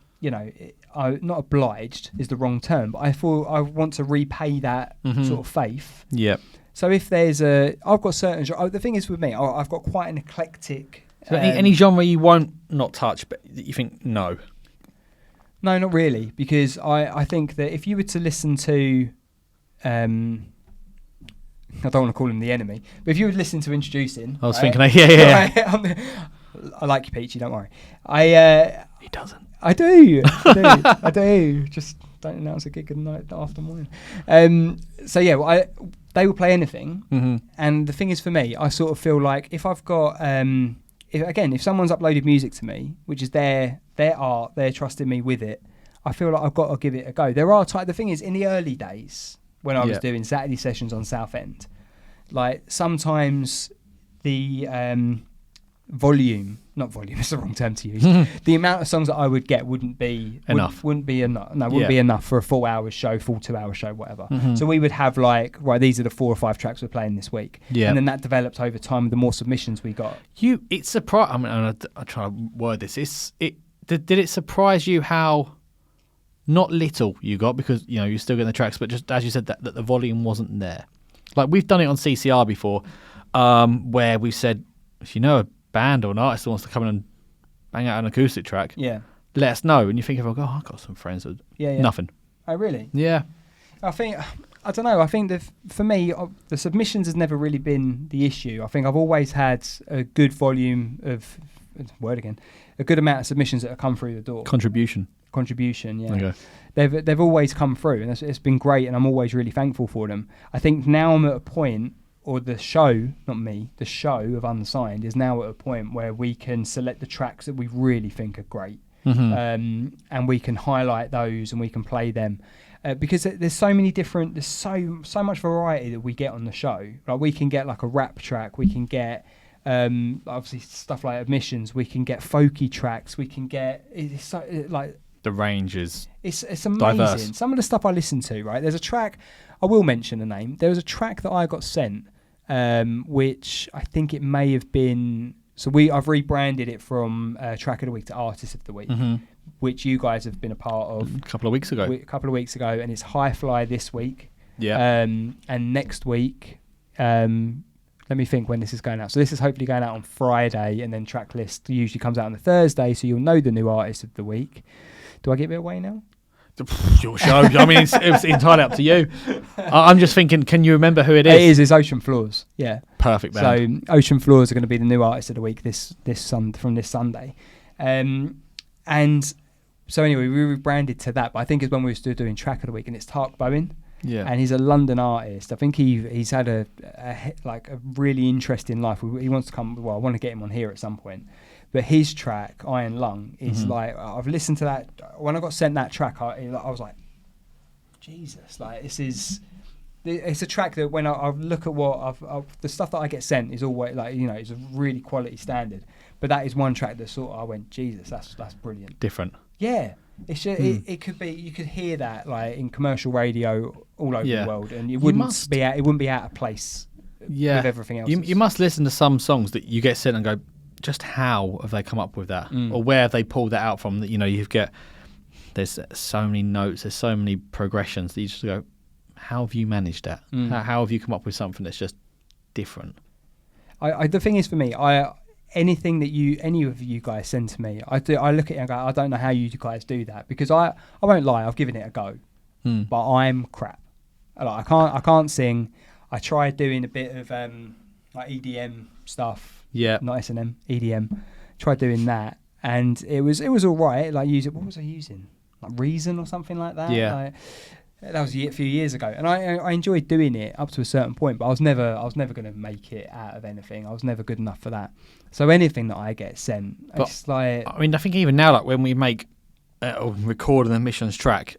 I'm not obliged is the wrong term, but I feel I want to repay that sort of faith. Yeah. So if there's I've got certain... the thing is with me, I've got quite an eclectic... So any genre you won't not touch, but you think no? No, not really, because I think that if you were to listen to... I don't want to call him the enemy, but if you would listen to Introducing... I was thinking, yeah. I like you, Peachy, don't worry. He doesn't. I do. I do. Just don't announce a gig at night after morning. So yeah, they will play anything. And the thing is, for me, I sort of feel like if I've got, if someone's uploaded music to me, which is their art, they're trusting me with it, I feel like I've got to give it a go. The thing is, in the early days, when I was doing Saturday sessions on Southend, like sometimes the volume, not volume, it's the wrong term to use. The amount of songs that I would get wouldn't be enough. Wouldn't be enough for a full 2 hour show, whatever. So we would have these are the 4 or 5 tracks we're playing this week. Yeah. And then that developed over time with the more submissions we got. It's surprised. I mean, I try to word this. Did it surprise you how not little you got, because you're still getting the tracks, but just as you said that the volume wasn't there. Like, we've done it on CCR before, where we said, if you know a band or an artist that wants to come in and bang out an acoustic track, let us know. And you think, I've got some friends that nothing. Oh, really? Yeah. I don't know. I think that for me, the submissions has never really been the issue. I think I've always had a good volume of a good amount of submissions that have come through the door. Contribution, yeah. Okay. They've always come through, and it's been great, and I'm always really thankful for them. I think now I'm at a point, or the show, not me, the show of Unsigned is now at a point where we can select the tracks that we really think are great, and we can highlight those and we can play them, because there's so many different, there's so much variety that we get on the show. Like, we can get like a rap track, we can get obviously stuff like Admissions, we can get folky tracks, we can get the range is it's amazing. Diverse. Some of the stuff I listen to, right? There's a track, I will mention the name. There was a track that I got sent which I think it may have been. So I've rebranded it from Track of the Week to Artist of the Week, which you guys have been a part of a couple of weeks ago. And it's High Fly this week. Yeah. And next week, let me think when this is going out. So this is hopefully going out on Friday, and then track list usually comes out on the Thursday, so you'll know the new artist of the week. Do I give it away now? Your show. I mean, it's entirely up to you. I'm just thinking, can you remember who it is? It's Ocean Floors. Yeah. Perfect band. So Ocean Floors are going to be the new artist of the week from this Sunday. And so anyway, we rebranded to that, but I think it's when we were still doing Track of the Week, and it's Tark Bowen. Yeah. And he's a London artist. I think he's had a really interesting life. He wants to come. Well, I want to get him on here at some point. But his track, Iron Lung, is like, I've listened to that. When I got sent that track, I was like, Jesus, like it's a track that when I look at the stuff that I get sent is always like, it's a really quality standard. But that is one track that I went, Jesus, that's brilliant. Different. Yeah. It's just, it could be, you could hear that like in commercial radio all over the world, and it wouldn't be out of place with everything else. You must listen to some songs that you get sent and go, just how have they come up with that, or where have they pulled that out from? That there's so many notes, there's so many progressions that you just go, how have you managed that? How have you come up with something that's just different? The thing is, for me, anything that any of you guys send to me, I look at it and go, I don't know how you guys do that, because I won't lie, I've given it a go, but I'm crap. Like, I can't sing. I tried doing a bit of like EDM stuff. Yeah, not S&M, EDM. Tried doing that, and it was all right. Like, what was I using? Like Reason or something like that. Yeah, that was a few years ago, and I enjoyed doing it up to a certain point. But I was never going to make it out of anything. I was never good enough for that. So anything that I get sent, it's like. I mean, I think even now, like when we make or record an emissions track,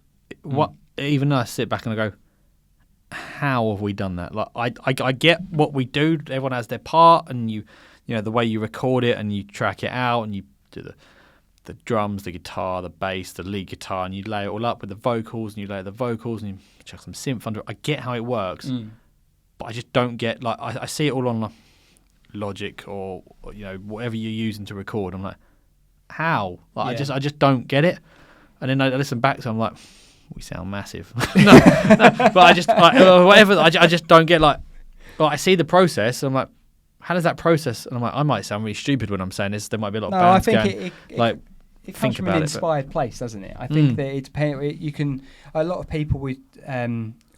even I sit back and I go, how have we done that? Like I get what we do. Everyone has their part, and the way you record it and you track it out, and you do the drums, the guitar, the bass, the lead guitar, and you lay it all up with the vocals, and you lay the vocals, and you chuck some synth under it. I get how it works, but I just don't get, like, I see it all on Logic or whatever you're using to record. I'm like, how? Like, I just don't get it. And then I listen back to it, I'm like, we sound massive. no, but I just whatever. I just don't get, like I see the process. And I'm like, how does that process? And I'm like, I might sound really stupid when I'm saying this. There might be a lot of bands going, it comes from an inspired place, doesn't it? I think that you can. A lot of people would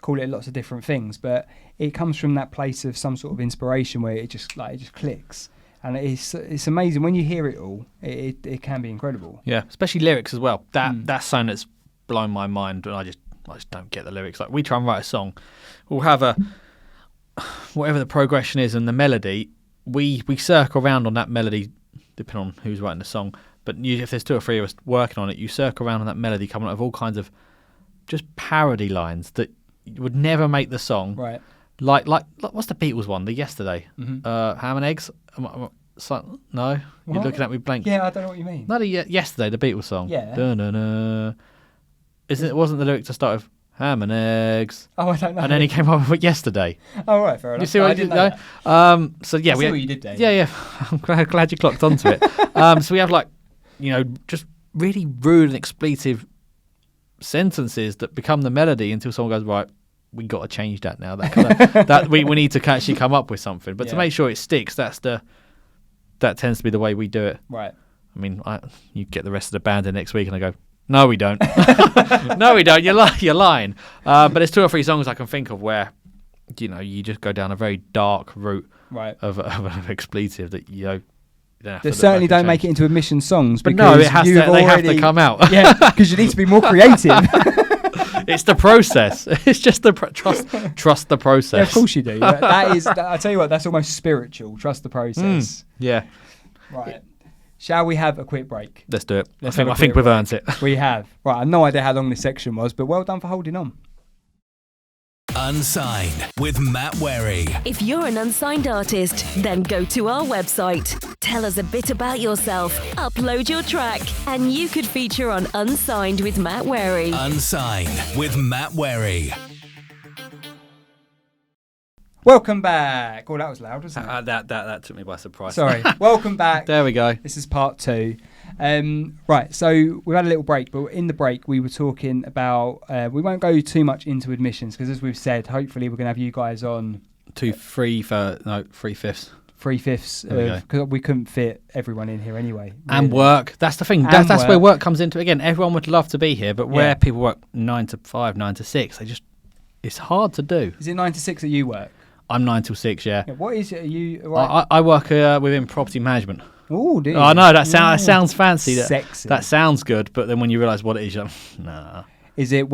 call it lots of different things, but it comes from that place of some sort of inspiration where it just clicks, and it's amazing when you hear it all. It can be incredible. Yeah, especially lyrics as well. That's something that's blown my mind, and I just don't get the lyrics. Like, we try and write a song, we'll have whatever the progression is and the melody, we circle around on that melody depending on who's writing the song. But if there's two or three of us working on it, you circle around on that melody, coming up with all kinds of just parody lines that would never make the song. Right. Like what's the Beatles one? The Yesterday. Ham and Eggs. No, what? You're looking at me blank. Yeah, I don't know what you mean. No, Yesterday, the Beatles song. Yeah. Dun-dun-dun. Wasn't the lyric to start with ham and eggs? Oh, I don't know. And then he came up with Yesterday. Oh, right, fair enough. You see what I did there? So yeah, I see what you did there. Yeah. I'm glad you clocked onto it. So we have just really rude and expletive sentences that become the melody until someone goes, right, we got to change that now. That we need to actually come up with something. But to make sure it sticks, that tends to be the way we do it. Right. I mean, you get the rest of the band in next week, and I go, no, we don't. No, we don't. You're lying. But there's two or three songs I can think of where, you just go down a very dark route of an expletive that They certainly don't make it into emission songs. But no, they have to come out. Yeah, because you need to be more creative. It's the process. It's just trust the process. Yeah, of course you do. That is. I tell you what, that's almost spiritual. Trust the process. Yeah. Right. Shall we have a quick break? Let's do it. I think we've earned it. We have. Right, I have no idea how long this section was, but well done for holding on. Unsigned with Matt Wherry. If you're an unsigned artist, then go to our website. Tell us a bit about yourself, upload your track, and you could feature on Unsigned with Matt Wherry. Unsigned with Matt Wherry. Welcome back. Oh, that was loud, wasn't it? That took me by surprise. Sorry. Welcome back. There we go. This is part 2. Right, so we had a little break, but in the break we were talking about, we won't go too much into admissions because as we've said, hopefully we're going to have you guys on 3/5. 3/5 because we couldn't fit everyone in here anyway. Really. And work. That's the thing. That's where work comes into it. Again, everyone would love to be here, but where people work 9 to 5, 9 to 6, it's hard to do. Is it 9 to 6 that you work? I'm 9 till 6, yeah. What is it? Are you right? I work within property management. Oh, do you? I know, that sounds fancy. Sexy. That sounds good, but then when you realise what it is, you're like, nah. Is it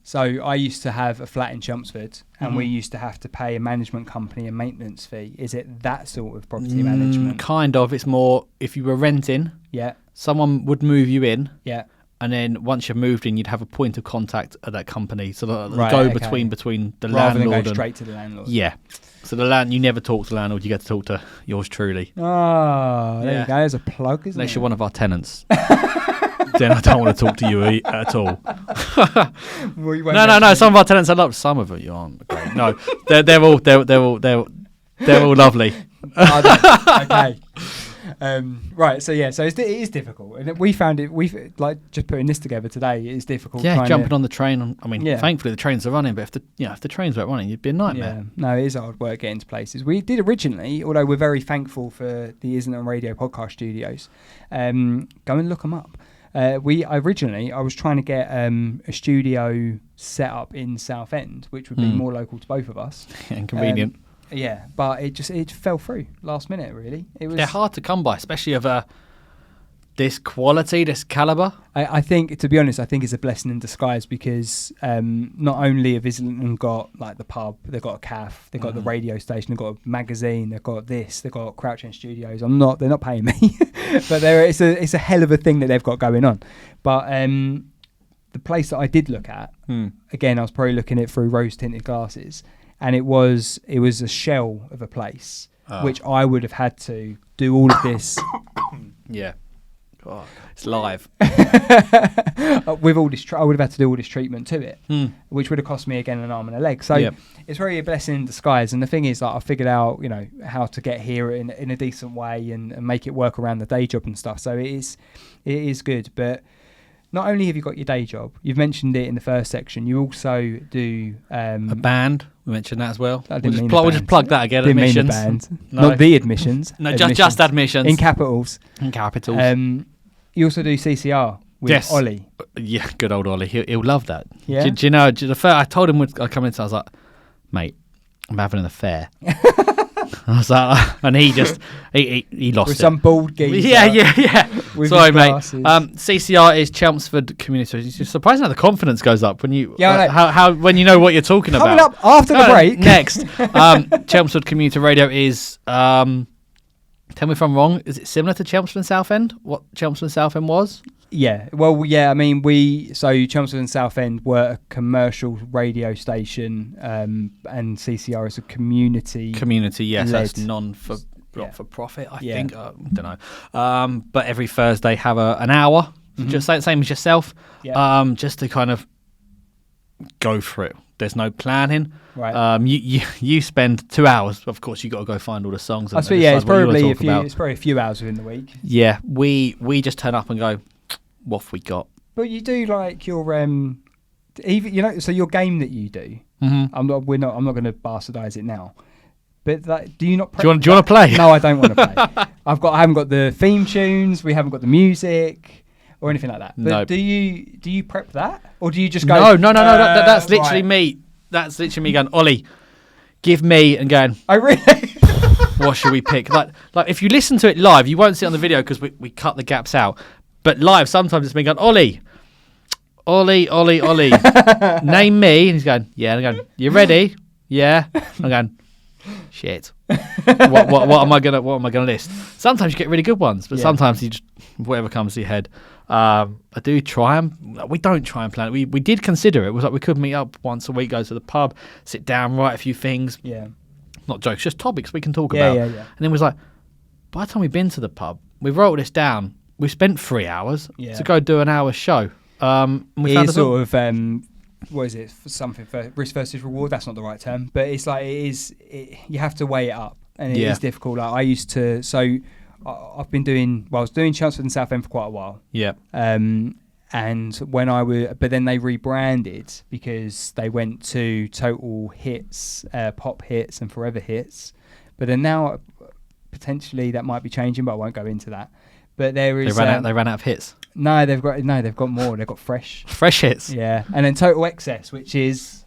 so I used to have a flat in Chelmsford and we used to have to pay a management company a maintenance fee. Is it that sort of property management? Kind of. It's more if you were renting, someone would move you in. Yeah. And then once you've moved in, you'd have a point of contact at that company. So between the rather landlord than go straight to the landlord. Yeah. So you never talk to the landlord. You get to talk to yours truly. Oh, there you go. There's a plug, isn't it? Unless you're one of our tenants. Then I don't want to talk to you at all. No. Some of our tenants I love. Some of you aren't great. No, they're all lovely. Okay. Right, so it is difficult, and we found it. We've just putting this together today. It's difficult. Yeah, jumping on the train. Thankfully the trains are running, but if the trains weren't running, it'd be a nightmare. Yeah, no, it is hard work getting to places. We did originally, although we're very thankful for the Isn't On Radio podcast studios. Go and look them up. I was trying to get a studio set up in Southend, which would be more local to both of us and convenient. Yeah, but it fell through last minute. Really, they're hard to come by, especially of this quality, this caliber. I think, to be honest, it's a blessing in disguise because not only have Islington got the pub, they've got a cafe, they've got the radio station, they've got a magazine, they've got this, they've got Crouch End Studios. They're not paying me, but it's a hell of a thing that they've got going on. But the place that I did look at, again, I was probably looking at it through rose tinted glasses. And it was a shell of a place, which I would have had to do all of this. Yeah, God, it's live. With all this, I would have had to do all this treatment to it, which would have cost me again an arm and a leg. So it's really a blessing in disguise. And the thing is, I figured out, how to get here in a decent way and make it work around the day job and stuff. So it is good, but. Not only have you got your day job, you've mentioned it in the first section, you also do... a band, we mentioned that as well. We'll just plug that again, didn't admissions. Mean the band. No. Not the admissions. No, just admissions. In capitals. In capitals. You also do CCR with Ollie. Yeah, good old Ollie. He'll love that. Yeah. Do you know, I told him I'd come in, so I was like, mate, I'm having an affair. I was like, and he lost with it. Some bald geezer. Yeah. Sorry, mate. CCR is Chelmsford Community. It's surprising how the confidence goes up when you when you know what you're talking about. Coming up after the break. Next, Chelmsford Community Radio is. Tell me if I'm wrong. Is it similar to Chelmsford and Southend? What Chelmsford and Southend was? Yeah, well, yeah. I mean, Chelmsford and Southend were a commercial radio station, and CCR is a community. Community, yes, that's not for profit. I think. I don't know. But every Thursday have an hour, just same as yourself. Yeah. Just to kind of go through. There's no planning. Right. You spend 2 hours. Of course, you got to go find all the songs. It's probably a few hours within the week. Yeah, we just turn up and go. What have we got? But you do your so your game that you do. Mm-hmm. I'm not going to bastardize it now. But do you not? Do you want to play? No, I don't want to play. I haven't got the theme tunes. We haven't got the music or anything like that. But no. Do you prep that, or do you just go? No. That's literally me. That's literally me going, Ollie, give me, and going. I really. What should we pick? Like if you listen to it live, you won't see it on the video because we cut the gaps out. But live, sometimes it's me going, Ollie. Name me. And he's going, yeah. And I'm going, you ready? Yeah. I'm going, shit. What am I gonna list? Sometimes you get really good ones, but sometimes you just whatever comes to your head. I do try and we don't try and plan it. We did consider it. It was like we could meet up once a week, go to the pub, sit down, write a few things. Yeah. Not jokes, just topics we can talk about. Yeah. And then it was like, by the time we've been to the pub, we wrote this down. We spent 3 hours to go do an hour show. We found sort of what is it? Something for risk versus reward. That's not the right term, but it's like you have to weigh it up, and it is difficult. Like I used to. So I've been doing. Well, I was doing Chelmsford and Southend for quite a while. Yeah. And when but then they rebranded because they went to Total Hits, Pop Hits, and Forever Hits. But then now potentially that might be changing, but I won't go into that. But there is they ran out of hits. No, they've got more. They've got fresh hits. Yeah, and then Total Excess, which is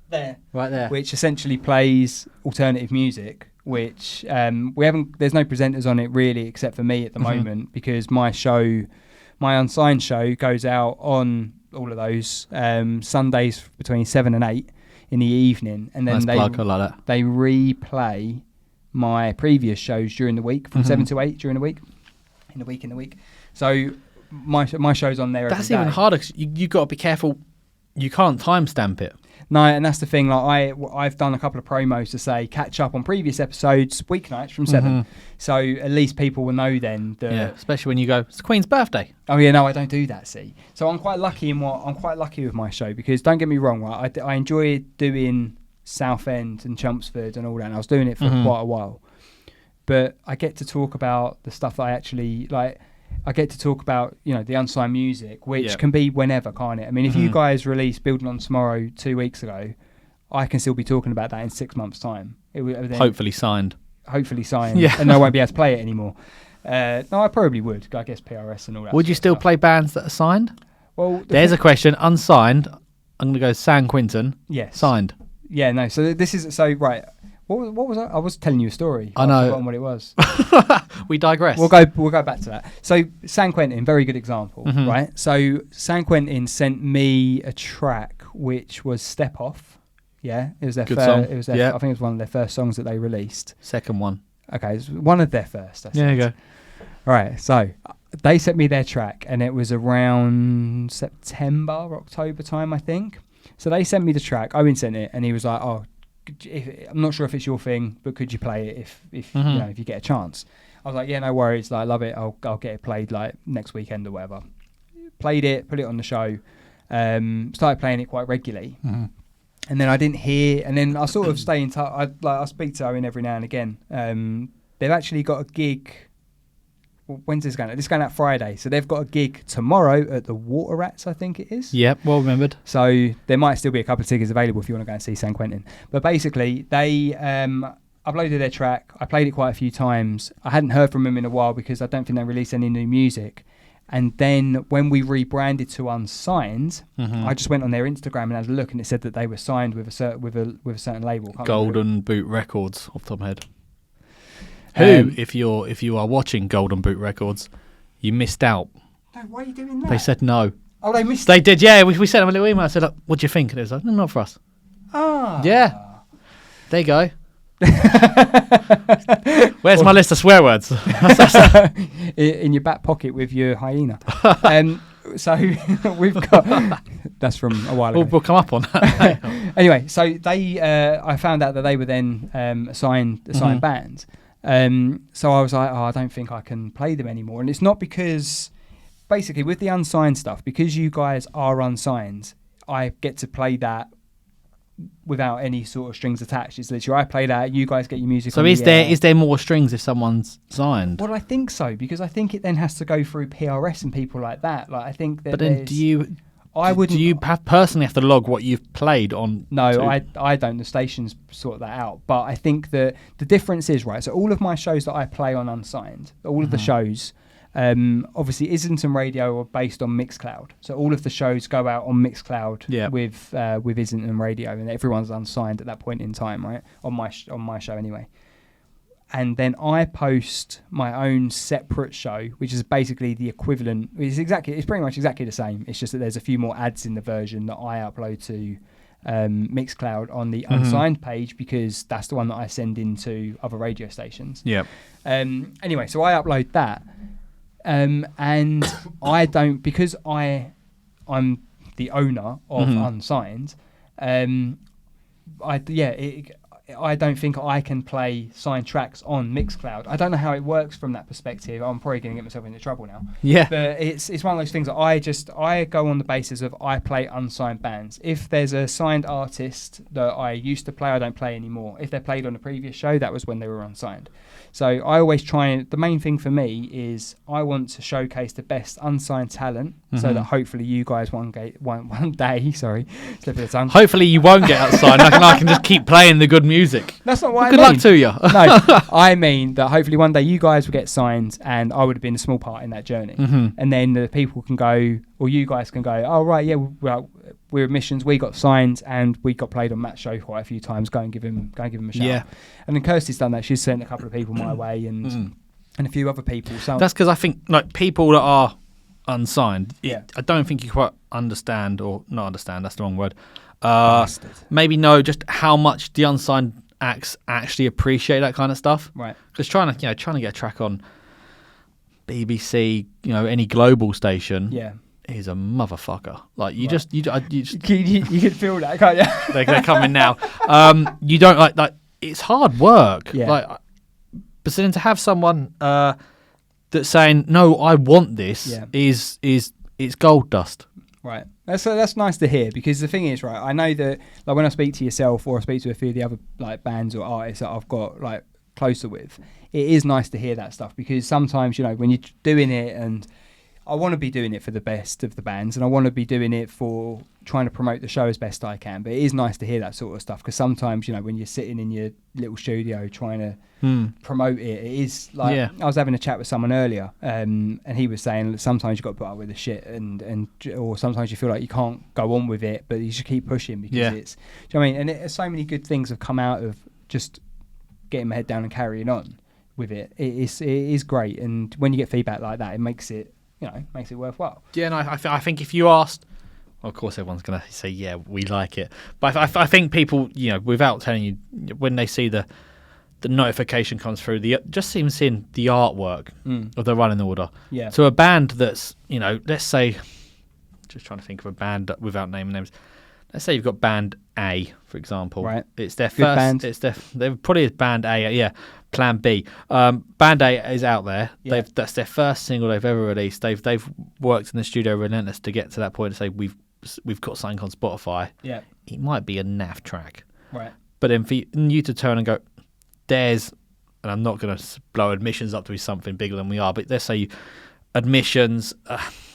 there, right there, which essentially plays alternative music. Which we haven't. There's no presenters on it really, except for me at the moment, because my Unsigned show goes out on all of those Sundays between 7 and 8 in the evening, and then they replay my previous shows during the week from 7 to 8 during the week. In the week. So my show's on there. That's even harder. Cause you got to be careful. You can't timestamp it. No, and that's the thing. Like I've done a couple of promos to say catch up on previous episodes weeknights from 7. So at least people will know then. Especially when you go, it's the Queen's birthday. Oh yeah, no, I don't do that. See, so I'm quite lucky with my show, because don't get me wrong, right? I enjoy doing Southend and Chelmsford and all that. And I was doing it for quite a while, but I get to talk about the stuff that I actually like. I get to talk about, the unsigned music, which can be whenever, can't it? I mean, if you guys released Building on Tomorrow 2 weeks ago, I can still be talking about that in 6 months' time. Hopefully signed. Yeah. And I won't be able to play it anymore. No, I probably would. I guess PRS and all that. Would you still play bands that are signed? Well, there's a question. Unsigned. I'm going to go San Quentin. Yes. Signed. Yeah, no. So this is right. What was I was telling you a story. I know. I've forgotten what it was. We digress. We'll go back to that. So San Quentin, very good example, right? So San Quentin sent me a track which was Step Off. Yeah, it was their good song. It was their, I think it was one of their first songs that they released. Second one. Okay, it was one of their first. There you go. Right, so they sent me their track, and it was around September, October time, I think. So they sent me the track. Owen sent it, and he was like, "Oh, I'm not sure if it's your thing, but could you play it if if you get a chance?" I was like, "Yeah, no worries. Like, I love it. I'll get it played like next weekend or whatever." Played it, put it on the show. Started playing it quite regularly, and then I didn't hear. And then I sort of stay in touch. I speak to Owen every now and again. They've actually got a gig. When's this going out? This is going out Friday. So they've got a gig tomorrow at the Water Rats, I think it is. Yep, well remembered. So there might still be a couple of tickets available if you want to go and see San Quentin. But basically, they uploaded their track. I played it quite a few times. I hadn't heard from them in a while because I don't think they released any new music. And then when we rebranded to Unsigned, I just went on their Instagram and had a look, and it said that they were signed with a certain label. Golden Boot Records, off the top of my head. Who, if you are watching Golden Boot Records, you missed out. No, why are you doing that? They said no. Oh, they missed. They did, yeah. We sent them a little email. I said, "What do you think?" And it was like, "No, not for us." Ah, yeah. There you go. Where's my list of swear words? In your back pocket with your hyena. So we've got. That's from a while ago. We'll come up on that. Anyway, so they, I found out that they were then assigned band. So I was like, I don't think I can play them anymore. And it's not because, basically, with the unsigned stuff, because you guys are unsigned, I get to play that without any sort of strings attached. It's literally, I play that, you guys get your music. So is there more strings if someone's signed? Well, I think so, because I think it then has to go through PRS and people like that. Like, I think that. But then do you personally have to log what you've played on? No, I don't. The stations sort that out. But I think that the difference is, right, so all of my shows that I play on Unsigned, all of the shows, obviously Islington Radio are based on Mixcloud. So all of the shows go out on Mixcloud with Islington Radio, and everyone's unsigned at that point in time, right? On my show anyway. And then I post my own separate show, which is basically the equivalent. It's pretty much exactly the same. It's just that there's a few more ads in the version that I upload to Mixcloud on the Unsigned page, because that's the one that I send into other radio stations. Yeah. Anyway, so I upload that, and I don't, because I'm I don't think I can play signed tracks on Mixcloud. I don't know how it works from that perspective. I'm probably going to get myself into trouble now. Yeah. But it's one of those things that I go on the basis of I play unsigned bands. If there's a signed artist that I used to play, I don't play anymore. If they're played on a previous show, that was when they were unsigned. So I always try, and the main thing for me is I want to showcase the best unsigned talent, so that hopefully you guys one day, slip of the tongue. Hopefully you won't get outside. I can just keep playing the good music. That's not what Good I mean. luck to you. No, I mean that hopefully one day you guys will get signed, and I would have been a small part in that journey. And then the people can go, or you guys can go, oh right, yeah, well, we're Admissions, we got signed and we got played on Matt's show quite a few times. Go and give him a shout. Yeah. And then Kirsty's done that. She's sent a couple of people my way and a few other people. So that's because I think like people that are unsigned, Yeah. I don't think you quite understand, or not understand, that's the wrong word. Bastard. Maybe know just how much the unsigned acts actually appreciate that kind of stuff. Right. Because trying to get a track on BBC, any global station, is a motherfucker. Like you just you can feel that, can't you? they're coming now. You don't like it's hard work. Yeah. Like, but then to have someone that's saying no, I want this is it's gold dust. Right. That's nice to hear, because the thing is, right, I know that like when I speak to yourself or I speak to a few of the other like bands or artists that I've got like closer with, it is nice to hear that stuff, because sometimes when you're doing it, and I want to be doing it for the best of the bands, and I want to be doing it for trying to promote the show as best I can, but it is nice to hear that sort of stuff, because sometimes when you're sitting in your little studio trying to promote it is like I was having a chat with someone earlier, and he was saying that sometimes you've got to put up with the shit, and or sometimes you feel like you can't go on with it, but you should keep pushing, because it's, do you know what I mean? And so many good things have come out of just getting my head down and carrying on with it. It is great, and when you get feedback like that, it makes it makes it worthwhile. Yeah, no, I think if you asked, well, of course everyone's going to say, yeah, we like it. But I think people, without telling you, when they see the notification comes through, just seems in the artwork of the running order. Yeah. To a band that's, let's say, just trying to think of a band without naming names. Let's say you've got band A, for example. Right. It's their Good first band. They're probably band A, Plan B. Band A is out there. Yeah. That's their first single they've ever released. They've worked in the studio relentless to get to that point to say we've got something on Spotify. Yeah. It might be a naff track. Right. But then for you to turn and go, and I'm not going to blow Admissions up to be something bigger than we are, but let's say Admissions,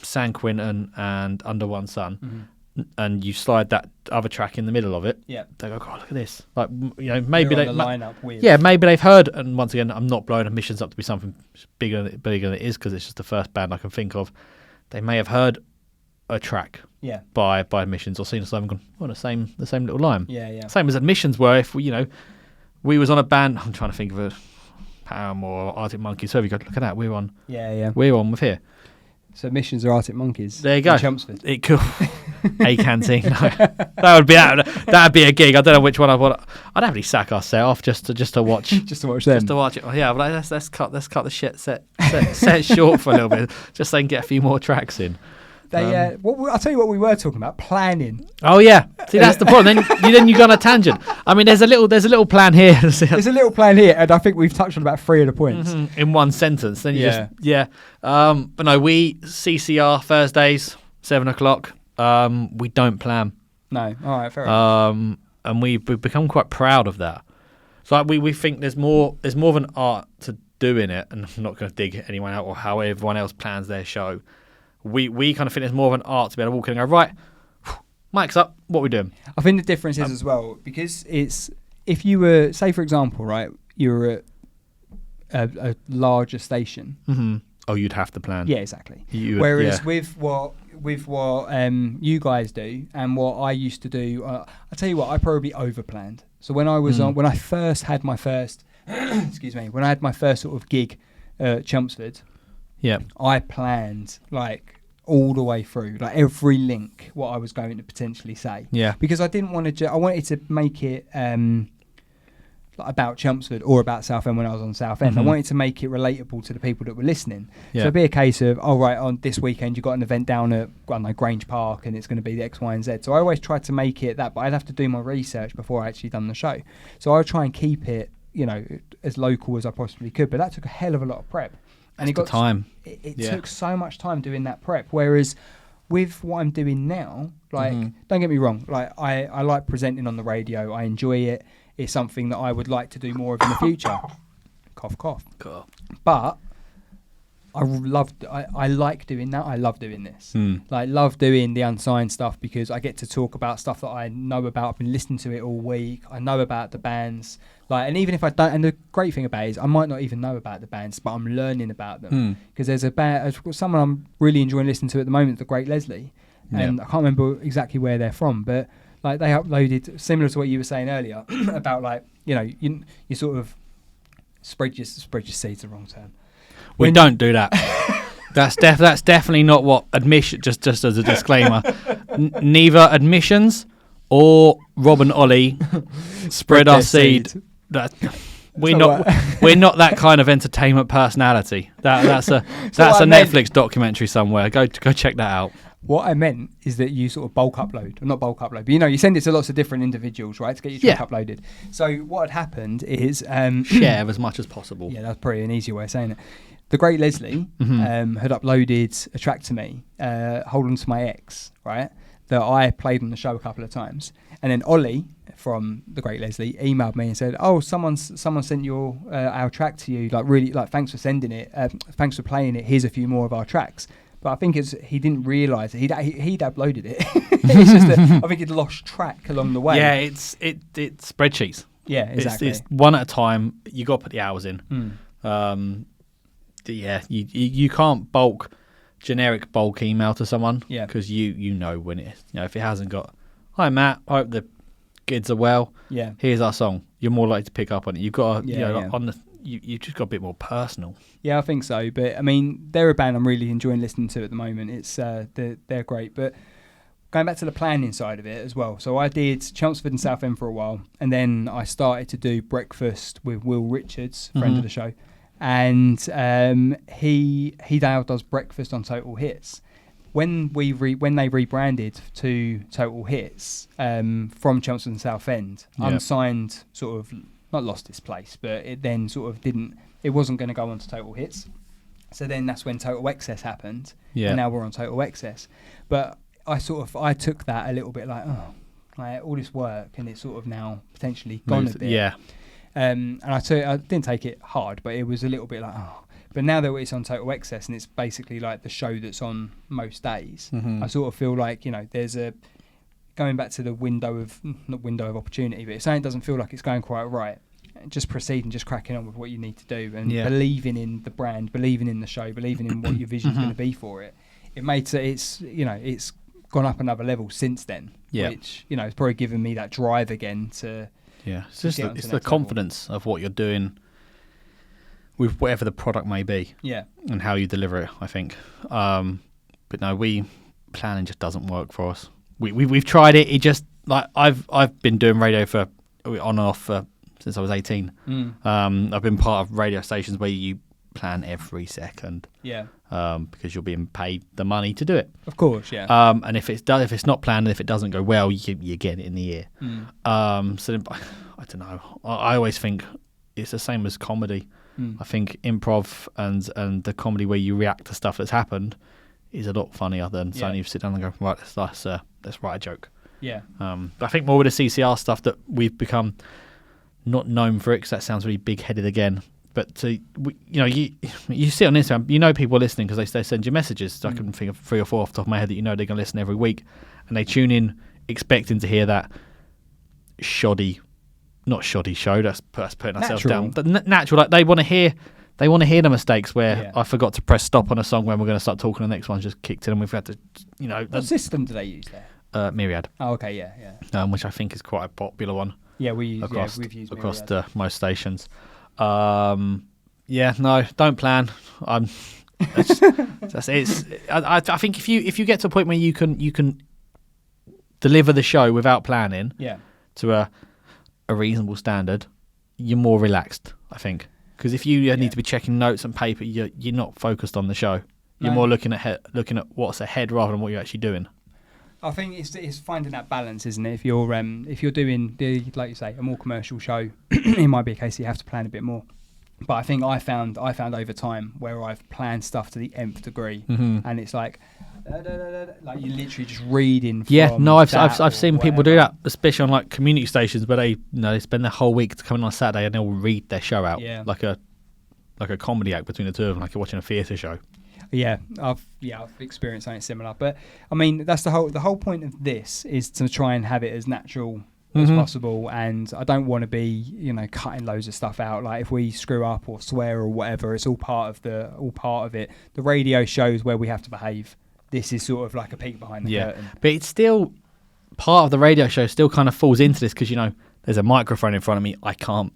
San Quentin and Under One Sun, and you slide that other track in the middle of it, they go, God, look at this. Like, maybe they line up with. Yeah, maybe they've heard, and once again, I'm not blowing Admissions up to be something bigger than it is, because it's just the first band I can think of. They may have heard a track by Admissions, or seen a song and gone, oh, the same little line. Yeah. Same as Admissions were if we was on a band, I'm trying to think of a Paramore or Arctic Monkeys, so you go, look at that, we're on with here. So Admissions are Arctic Monkeys. There you go. Chelmsford. It could a canteen. No. That'd be a gig. I don't know which one I'd want. I'd happily sack our set off just to watch. Just to watch them. Just to watch it. Oh, yeah, but let's cut the shit set short for a little bit, just so I can get a few more tracks in. I'll tell you what we were talking about, planning. Oh yeah, see that's the problem. Then you go on a tangent. I mean, there's a little plan here. There's a little plan here, and I think we've touched on about 3 of the points in one sentence. Then but no, we CCR Thursdays 7:00. We don't plan. No, all right, fair enough. And we've become quite proud of that. So we think there's more of an art to doing it, and I'm not going to dig anyone out or how everyone else plans their show. We kind of think there's more of an art to be able to walk in and go, right, mic's up, what are we doing? I think the difference is as well, because it's, if you were, say for example, right, you were at a larger station. Mm-hmm. Oh, you'd have to plan. Yeah, exactly. Whereas with what you guys do and what I used to do, I'll tell you what, I probably over-planned. So when I was when I first had my first, when I had my first sort of gig at Chelmsford, I planned like all the way through, like every link, what I was going to potentially say. Yeah. Because I didn't want to. I wanted to make it. about Chelmsford or about Southend when I was on Southend. I wanted to make it relatable to the people that were listening. So it'd be a case of, on this weekend you got an event down at Grange Park and it's going to be the X, Y and Z. So I always tried to make it that, but I'd have to do my research before I actually done the show. So I would try and keep it, as local as I possibly could. But that took a hell of a lot of prep. And it got time. It took so much time doing that prep. Whereas with what I'm doing now, don't get me wrong, I like presenting on the radio. I enjoy it. It's something that I would like to do more of in the future. Cough, cough. Cool. But I like doing that. I love doing this. Love doing the Unsigned stuff because I get to talk about stuff that I know about. I've been listening to it all week. I know about the bands. And even if I don't, and the great thing about it is I might not even know about the bands, but I'm learning about them. Because there's a band, someone I'm really enjoying listening to at the moment, the Great Leslie. And I can't remember exactly where they're from, but they uploaded, similar to what you were saying earlier, about you sort of spread your seeds, the wrong term. We don't do that. That's definitely not what admission. Just as a disclaimer, neither admissions or Rob and Ollie spread our seed. We're not that kind of entertainment personality. That's a Netflix documentary somewhere. Go check that out. What I meant is that you sort of not bulk upload, but you send it to lots of different individuals, right, to get your track uploaded. So what had happened is share as much as possible. Yeah, that's probably an easier way of saying it. The Great Leslie had uploaded a track to me, Hold On To My Ex, right, that I played on the show a couple of times, and then Ollie from the Great Leslie emailed me and said, someone sent our track to you, really thanks for sending it, thanks for playing it, here's a few more of our tracks. But I think he didn't realise he'd uploaded it. It's just that I think he'd lost track along the way. Yeah, it's spreadsheets. Yeah, exactly. It's one at a time. You got to put the hours in. You can't generic bulk email to someone. Yeah, because you know when it if it hasn't got, hi Matt, I hope the kids are well. Yeah, here's our song. You're more likely to pick up on it. You've got on the. You just got a bit more personal. Yeah, I think so. But I mean, they're a band I'm really enjoying listening to at the moment. It's they're great. But going back to the planning side of it as well. So I did Chelmsford and Southend for a while, and then I started to do Breakfast with Will Richards, friend of the show, and he now does Breakfast on Total Hits. When they rebranded to Total Hits from Chelmsford and Southend, Unsigned sort of. Not lost its place, but it then sort of it wasn't going to go on to Total Hits. So then that's when Total Excess happened. Yeah. And now we're on Total Excess. But I took that a little bit all this work and it's sort of now potentially gone a bit. Yeah. And I didn't take it hard, but it was a little bit But now that it's on Total Excess and it's basically like the show that's on most days, I sort of feel like, there's going back to the not window of opportunity, but if something doesn't feel like it's going quite right, just proceed and just cracking on with what you need to do and believing in the brand, believing in the show, believing in what your vision's going to be for it. It makes it's gone up another level since then, which it's probably given me that drive again to. Yeah, it's the confidence of what you're doing with whatever the product may be. Yeah, and how you deliver it. I think, but no, planning just doesn't work for us. We've tried it. It just I've been doing radio for on and off since I was 18. I've been part of radio stations where you plan every second. Yeah. Because you're being paid the money to do it. Of course, yeah. And if it's not planned, and if it doesn't go well, you get it in the ear. So I don't know. I always think it's the same as comedy. I think improv and the comedy where you react to stuff that's happened is a lot funnier than something you sit down and go, right, let's write a joke. Yeah. But I think more with the CCR stuff that we've become not known for it, because that sounds really big-headed again. But you see on Instagram, people are listening because they send you messages. So I can think of 3 or 4 off the top of my head that they're going to listen every week, and they tune in expecting to hear that not shoddy show. That's putting ourselves down. But natural, like they want to hear the mistakes where I forgot to press stop on a song when we're going to start talking. The next one's just kicked in, and we've had to, What system do they use there? Myriad. Oh, okay, yeah. Which I think is quite a popular one. Yeah, we've used across most stations. No, don't plan. I think if you get to a point where you can deliver the show without planning, to a reasonable standard, you're more relaxed, I think. Because if you need to be checking notes and paper, you're not focused on the show. You're more looking at what's ahead rather than what you're actually doing. I think it's finding that balance, isn't it? If you're doing like you say, a more commercial show, it might be a case you have to plan a bit more. But I think I found over time where I've planned stuff to the nth degree, and it's like you're literally just reading. I've seen people do that, especially on like community stations where they spend their whole week coming on a Saturday and they'll read their show out like a comedy act between the two of them, like you're watching a theatre show. Yeah, I've experienced something similar. But I mean, that's the whole point of this is to try and have it as natural as possible. And I don't want to be, cutting loads of stuff out. Like if we screw up or swear or whatever, it's all part of it. The radio shows where we have to behave. This is sort of like a peek behind the curtain. But it's still part of the radio show. Still kind of falls into this because there's a microphone in front of me. I can't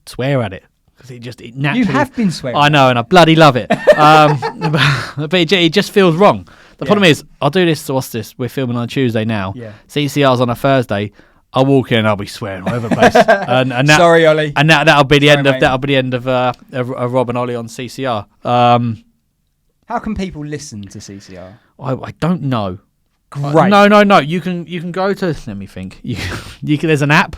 swear at it. Because it naturally... You have been swearing. I know, and I bloody love it. But it just feels wrong. The problem is, I'll do this, what's this? We're filming on a Tuesday now. Yeah. CCR's on a Thursday. I'll walk in and I'll be swearing all over the place. and that, sorry, Ollie. And that'll be the end of Rob and Ollie on CCR. How can people listen to CCR? I don't know. Great. No. You can go to... Let me think. You can. There's an app.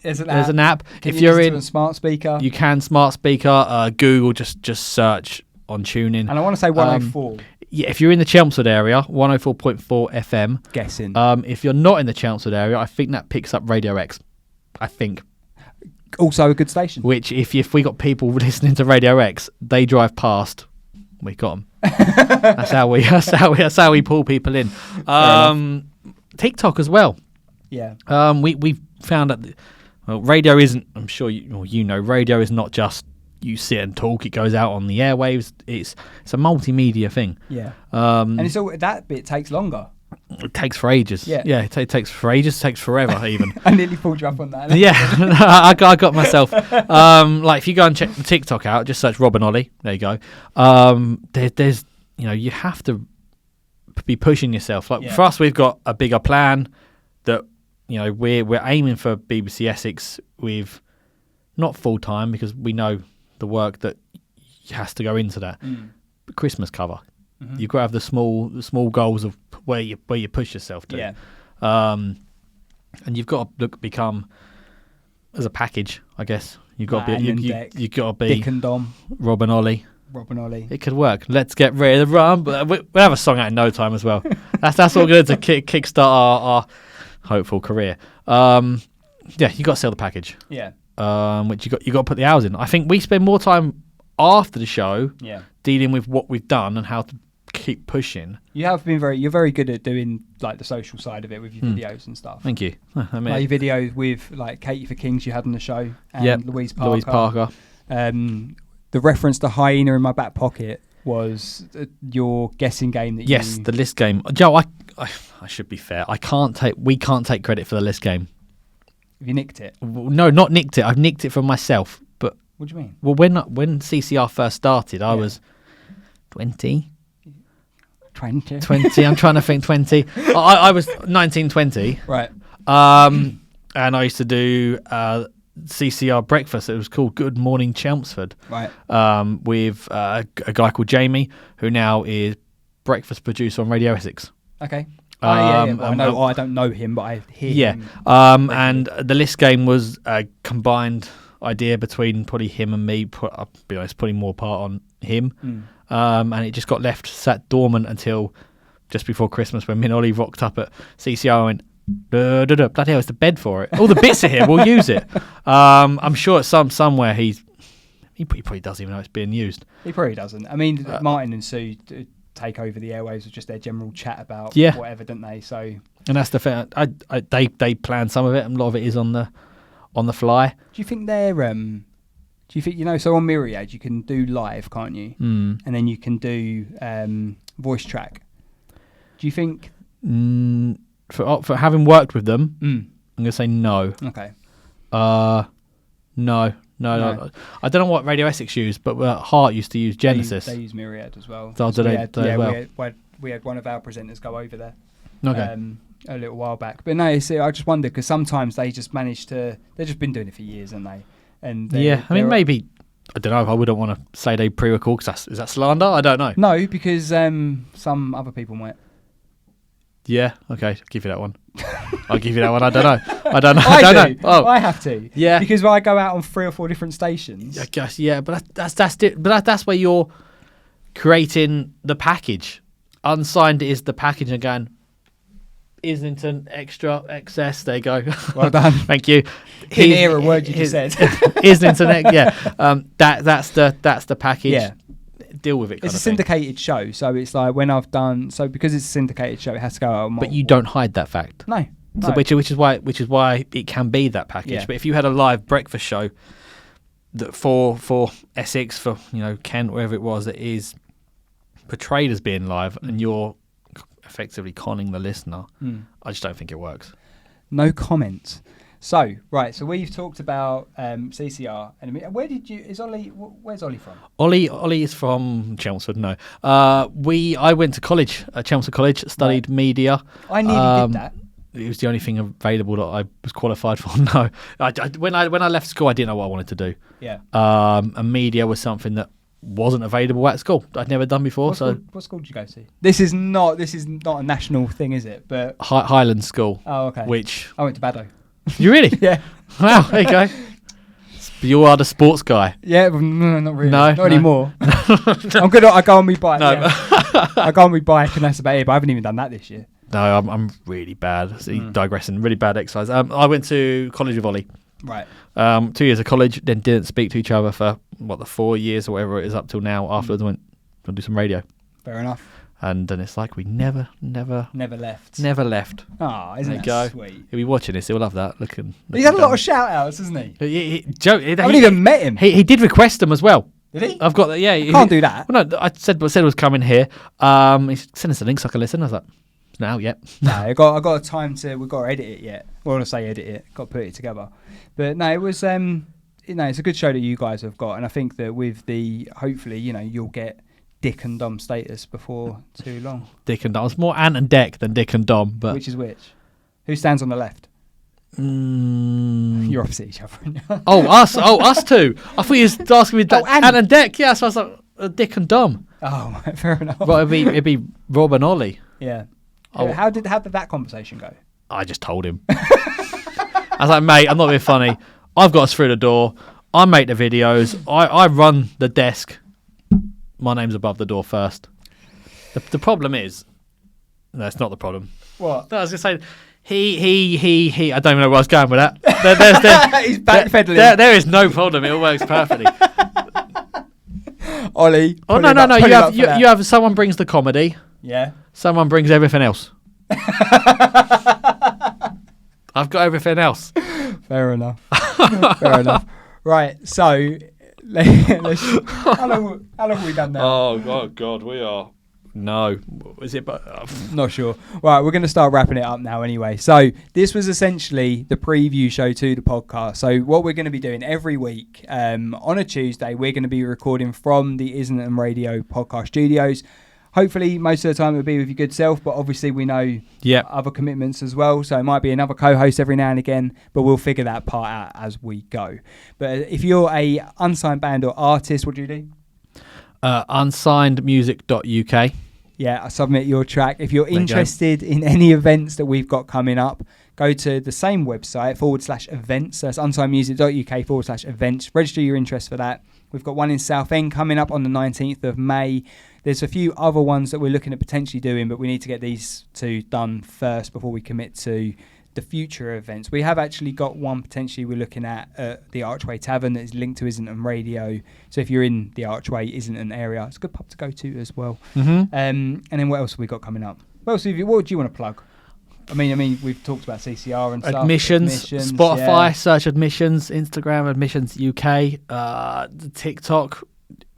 There's an app. If you're in a smart speaker, you can smart speaker. Google just search on TuneIn. And I want to say 104. If you're in the Chelmsford area, 104.4 FM. Guessing. If you're not in the Chelmsford area, I think that picks up Radio X. I think. Also a good station. Which if we got people listening to Radio X, they drive past. We got them. That's how we pull people in. TikTok as well. Yeah. We found that. Well, radio isn't. I'm sure radio is not just you sit and talk. It goes out on the airwaves. It's a multimedia thing. Yeah. And it's all that bit takes longer. It takes for ages. Yeah. It takes for ages. It takes forever even. I nearly pulled you up on that. Yeah. I got myself. Like if you go and check the TikTok out, just search Rob and Ollie. There you go. There's you have to be pushing yourself. Like for us, we've got a bigger plan that. We're aiming for BBC Essex with not full time because we know the work that has to go into that. But Christmas cover, you've got to have the small goals of where you push yourself to. Yeah. And you've got to become as a package, I guess. You've got to be you got to be Dick and Dom, Rob and Ollie. It could work. Let's get rid of the run, but we'll have a song out in no time as well. That's all good to kickstart our hopeful career. You got to sell the package. Yeah. Which you got to put the hours in. I think we spend more time after the show dealing with what we've done and how to keep pushing. You're very good at doing like the social side of it with your videos and stuff. Thank you. Like your videos with like Katie for Kings you had on the show and Louise Parker. The reference to hyena in my back pocket was your guessing game that the list game. Joe, I should be fair. We can't take credit for the list game. Have you nicked it? No, not nicked it. I've nicked it from myself. But what do you mean? Well, when CCR first started, I was 20. 20. I'm trying to think 20. I was 19, 20. Right. And I used to do CCR breakfast. It was called Good Morning Chelmsford. Right. With a guy called Jamie, who now is breakfast producer on Radio Essex. Okay. Well, I don't know him, but I hear him. And the list game was a combined idea between probably him and me. I'll be honest, putting more part on him. And it just got sat dormant until just before Christmas when me and Ollie rocked up at CCR and went, bloody hell, it's the bed for it. All the bits are here, we'll use it. I'm sure somewhere he probably doesn't even know it's being used. He probably doesn't. I mean, Martin and Sue take over the airwaves with just their general chat about whatever, don't they? So, and that's the thing. They plan some of it, and a lot of it is on the fly. Do you think they're so on Myriad you can do live, can't you? And then you can do voice track. Do you think for having worked with them, I'm gonna say no. Okay. No. I don't know what Radio Essex used, but Heart used to use Genesis. They use Myriad as well. We had one of our presenters go over there. Okay. A little while back, but no, I just wonder because sometimes they just manage to. They've just been doing it for years, haven't they? And maybe, I don't know, I wouldn't want to say they pre-record because is that slander? I don't know. No, because some other people might. Yeah, okay, I'll give you that one. I'll give you that one. I don't know. I don't know. Oh, I have to. Yeah, because I go out on 3 or 4 different stations. I guess. Yeah, but that's where you're creating the package. Unsigned is the package, and going Islington extra excess. There you go. Well done. Thank you. Didn't hear a word you just said. Islington, yeah. That's the package. Yeah. Deal with it. It's a syndicated show, so it's like when I've done because it's a syndicated show, it has to go out. But you don't hide that fact. No. So which is why it can be that package. Yeah. But if you had a live breakfast show that for Essex, for Kent, wherever it was, that is portrayed as being live, and you're effectively conning the listener, I just don't think it works. No comment. So we've talked about CCR, and where's Ollie from? Ollie is from Chelmsford. No, I went to college at Chelmsford College, studied media. I nearly did that. It was the only thing available that I was qualified for. No, when I left school, I didn't know what I wanted to do. Yeah. And media was something that wasn't available at school. I'd never done before. What school did you go to? This is not a national thing, is it? But Highland School. Oh, okay. Which I went to Baddow. You really? Yeah. Wow. There you go. You are the sports guy. Yeah, but no, not really. No, not anymore. I'm good. I go on my bike. No. Yeah. I go on my bike, and that's about it. But I haven't even done that this year. No, I'm really bad. Digressing. Really bad exercise. I went to college with Ollie. Right. 2 years of college, then didn't speak to each other for the 4 years or whatever it is up till now. Afterwards, I went to do some radio. Fair enough. And then it's like we never left. Never left. Oh, isn't that sweet? He'll be watching this. He'll love that. Looking He's had a lot of shout outs, hasn't he? Joe, I haven't even met him. He did request them as well. Did he? I've got that. Yeah. You can't do that. Well, no, I said it was coming here. He sent us a link so I can listen. I was like, it's not out yet. No, I got a time to. We've got to edit it yet. Well, I say edit it. Got to put it together. But no, it was. It's a good show that you guys have got, and I think that with hopefully, you'll get Dick and Dom status before too long. Dick and Dom. It's more Ant and Dec than Dick and Dom. But which is which? Who stands on the left? You're opposite each other. Us two. I thought you was asking me Ant and Dec. Yeah, so I was like Dick and Dom. Oh, fair enough. Well, it'd be Rob and Ollie. Yeah. How did that conversation go? I just told him. I was like, mate, I'm not being funny. I've got us through the door. I make the videos. I run the desk. My name's above the door first. The problem is, no, it's not the problem. What? No, I was going to say, he. I don't even know where I was going with that. He's backpedaling. There is no problem. It all works perfectly. Ollie. Oh no! You have someone brings the comedy. Yeah. Someone brings everything else. I've got everything else. Fair enough. Fair enough. Right, so how long have we done now? Oh God, we are. No, is it? Not sure. Right, we're going to start wrapping it up now anyway. So this was essentially the preview show to the podcast. So what we're going to be doing every week on a Tuesday, we're going to be recording from the Islington Radio podcast studios. Hopefully, most of the time it'll be with your good self, but obviously we know other commitments as well. So it might be another co-host every now and again, but we'll figure that part out as we go. But if you're a unsigned band or artist, what do you do? Unsignedmusic.uk. Yeah, submit your track. If you're interested in any events that we've got coming up, go to the same website, /events. That's unsignedmusic.uk /events. Register your interest for that. We've got one in Southend coming up on the 19th of May. There's a few other ones that we're looking at potentially doing, but we need to get these two done first before we commit to the future events. We have actually got one potentially we're looking at the Archway Tavern that is linked to Islington Radio. So if you're in the Archway, Islington area, it's a good pub to go to as well. Mm-hmm. And then what else have we got coming up? What do you want to plug? I mean, we've talked about CCR and stuff. Admissions, Spotify, search Admissions, Instagram, Admissions UK, TikTok.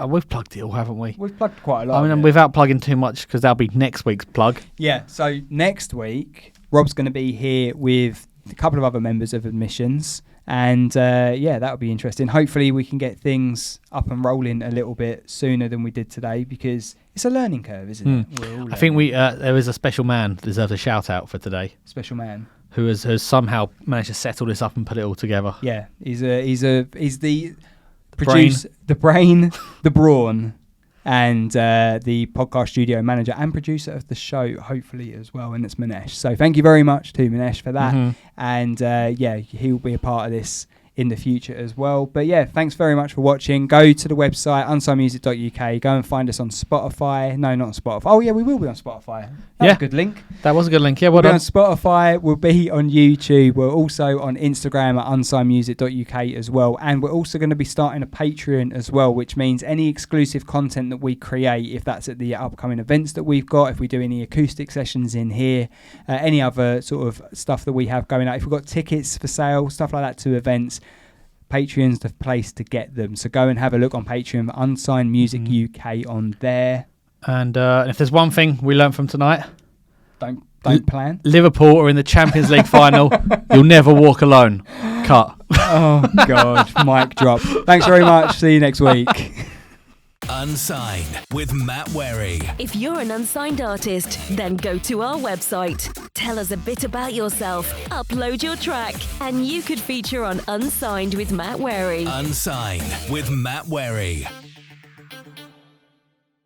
We've plugged it all, haven't we? We've plugged quite a lot. I mean, without plugging too much, because that'll be next week's plug. Yeah, so next week, Rob's going to be here with a couple of other members of Admissions. And that'll be interesting. Hopefully we can get things up and rolling a little bit sooner than we did today, because it's a learning curve, isn't it? I think there is a special man that deserves a shout out for today. Special man. who has somehow managed to settle this up and put it all together. Yeah, he's the producer, the brain, the brawn, and the podcast studio manager and producer of the show, hopefully as well. And it's Manesh. So thank you very much to Manesh for that. And he'll be a part of this in the future as well. But yeah, thanks very much for watching. Go to the website unsignedmusic.uk. Go and find us on Spotify. No, not on Spotify. Oh yeah, we will be on Spotify. That's a good link. That was a good link. Yeah, we'll be on Spotify. We'll be on YouTube. We're also on Instagram at unsignedmusic.uk as well. And we're also going to be starting a Patreon as well, which means any exclusive content that we create, if that's at the upcoming events that we've got, if we do any acoustic sessions in here, any other sort of stuff that we have going out, if we've got tickets for sale, stuff like that to events, Patreon's the place to get them. So go and have a look on Patreon, Unsigned Music UK on there. And if there's one thing we learned from tonight, don't plan. Liverpool are in the Champions League final. You'll never walk alone. Cut. Oh God, mic drop. Thanks very much. See you next week. Unsigned with Matt Wherry. If you're an unsigned artist, then go to our website. Tell us a bit about yourself, upload your track, and you could feature on Unsigned with Matt Wherry. Unsigned with Matt Wherry.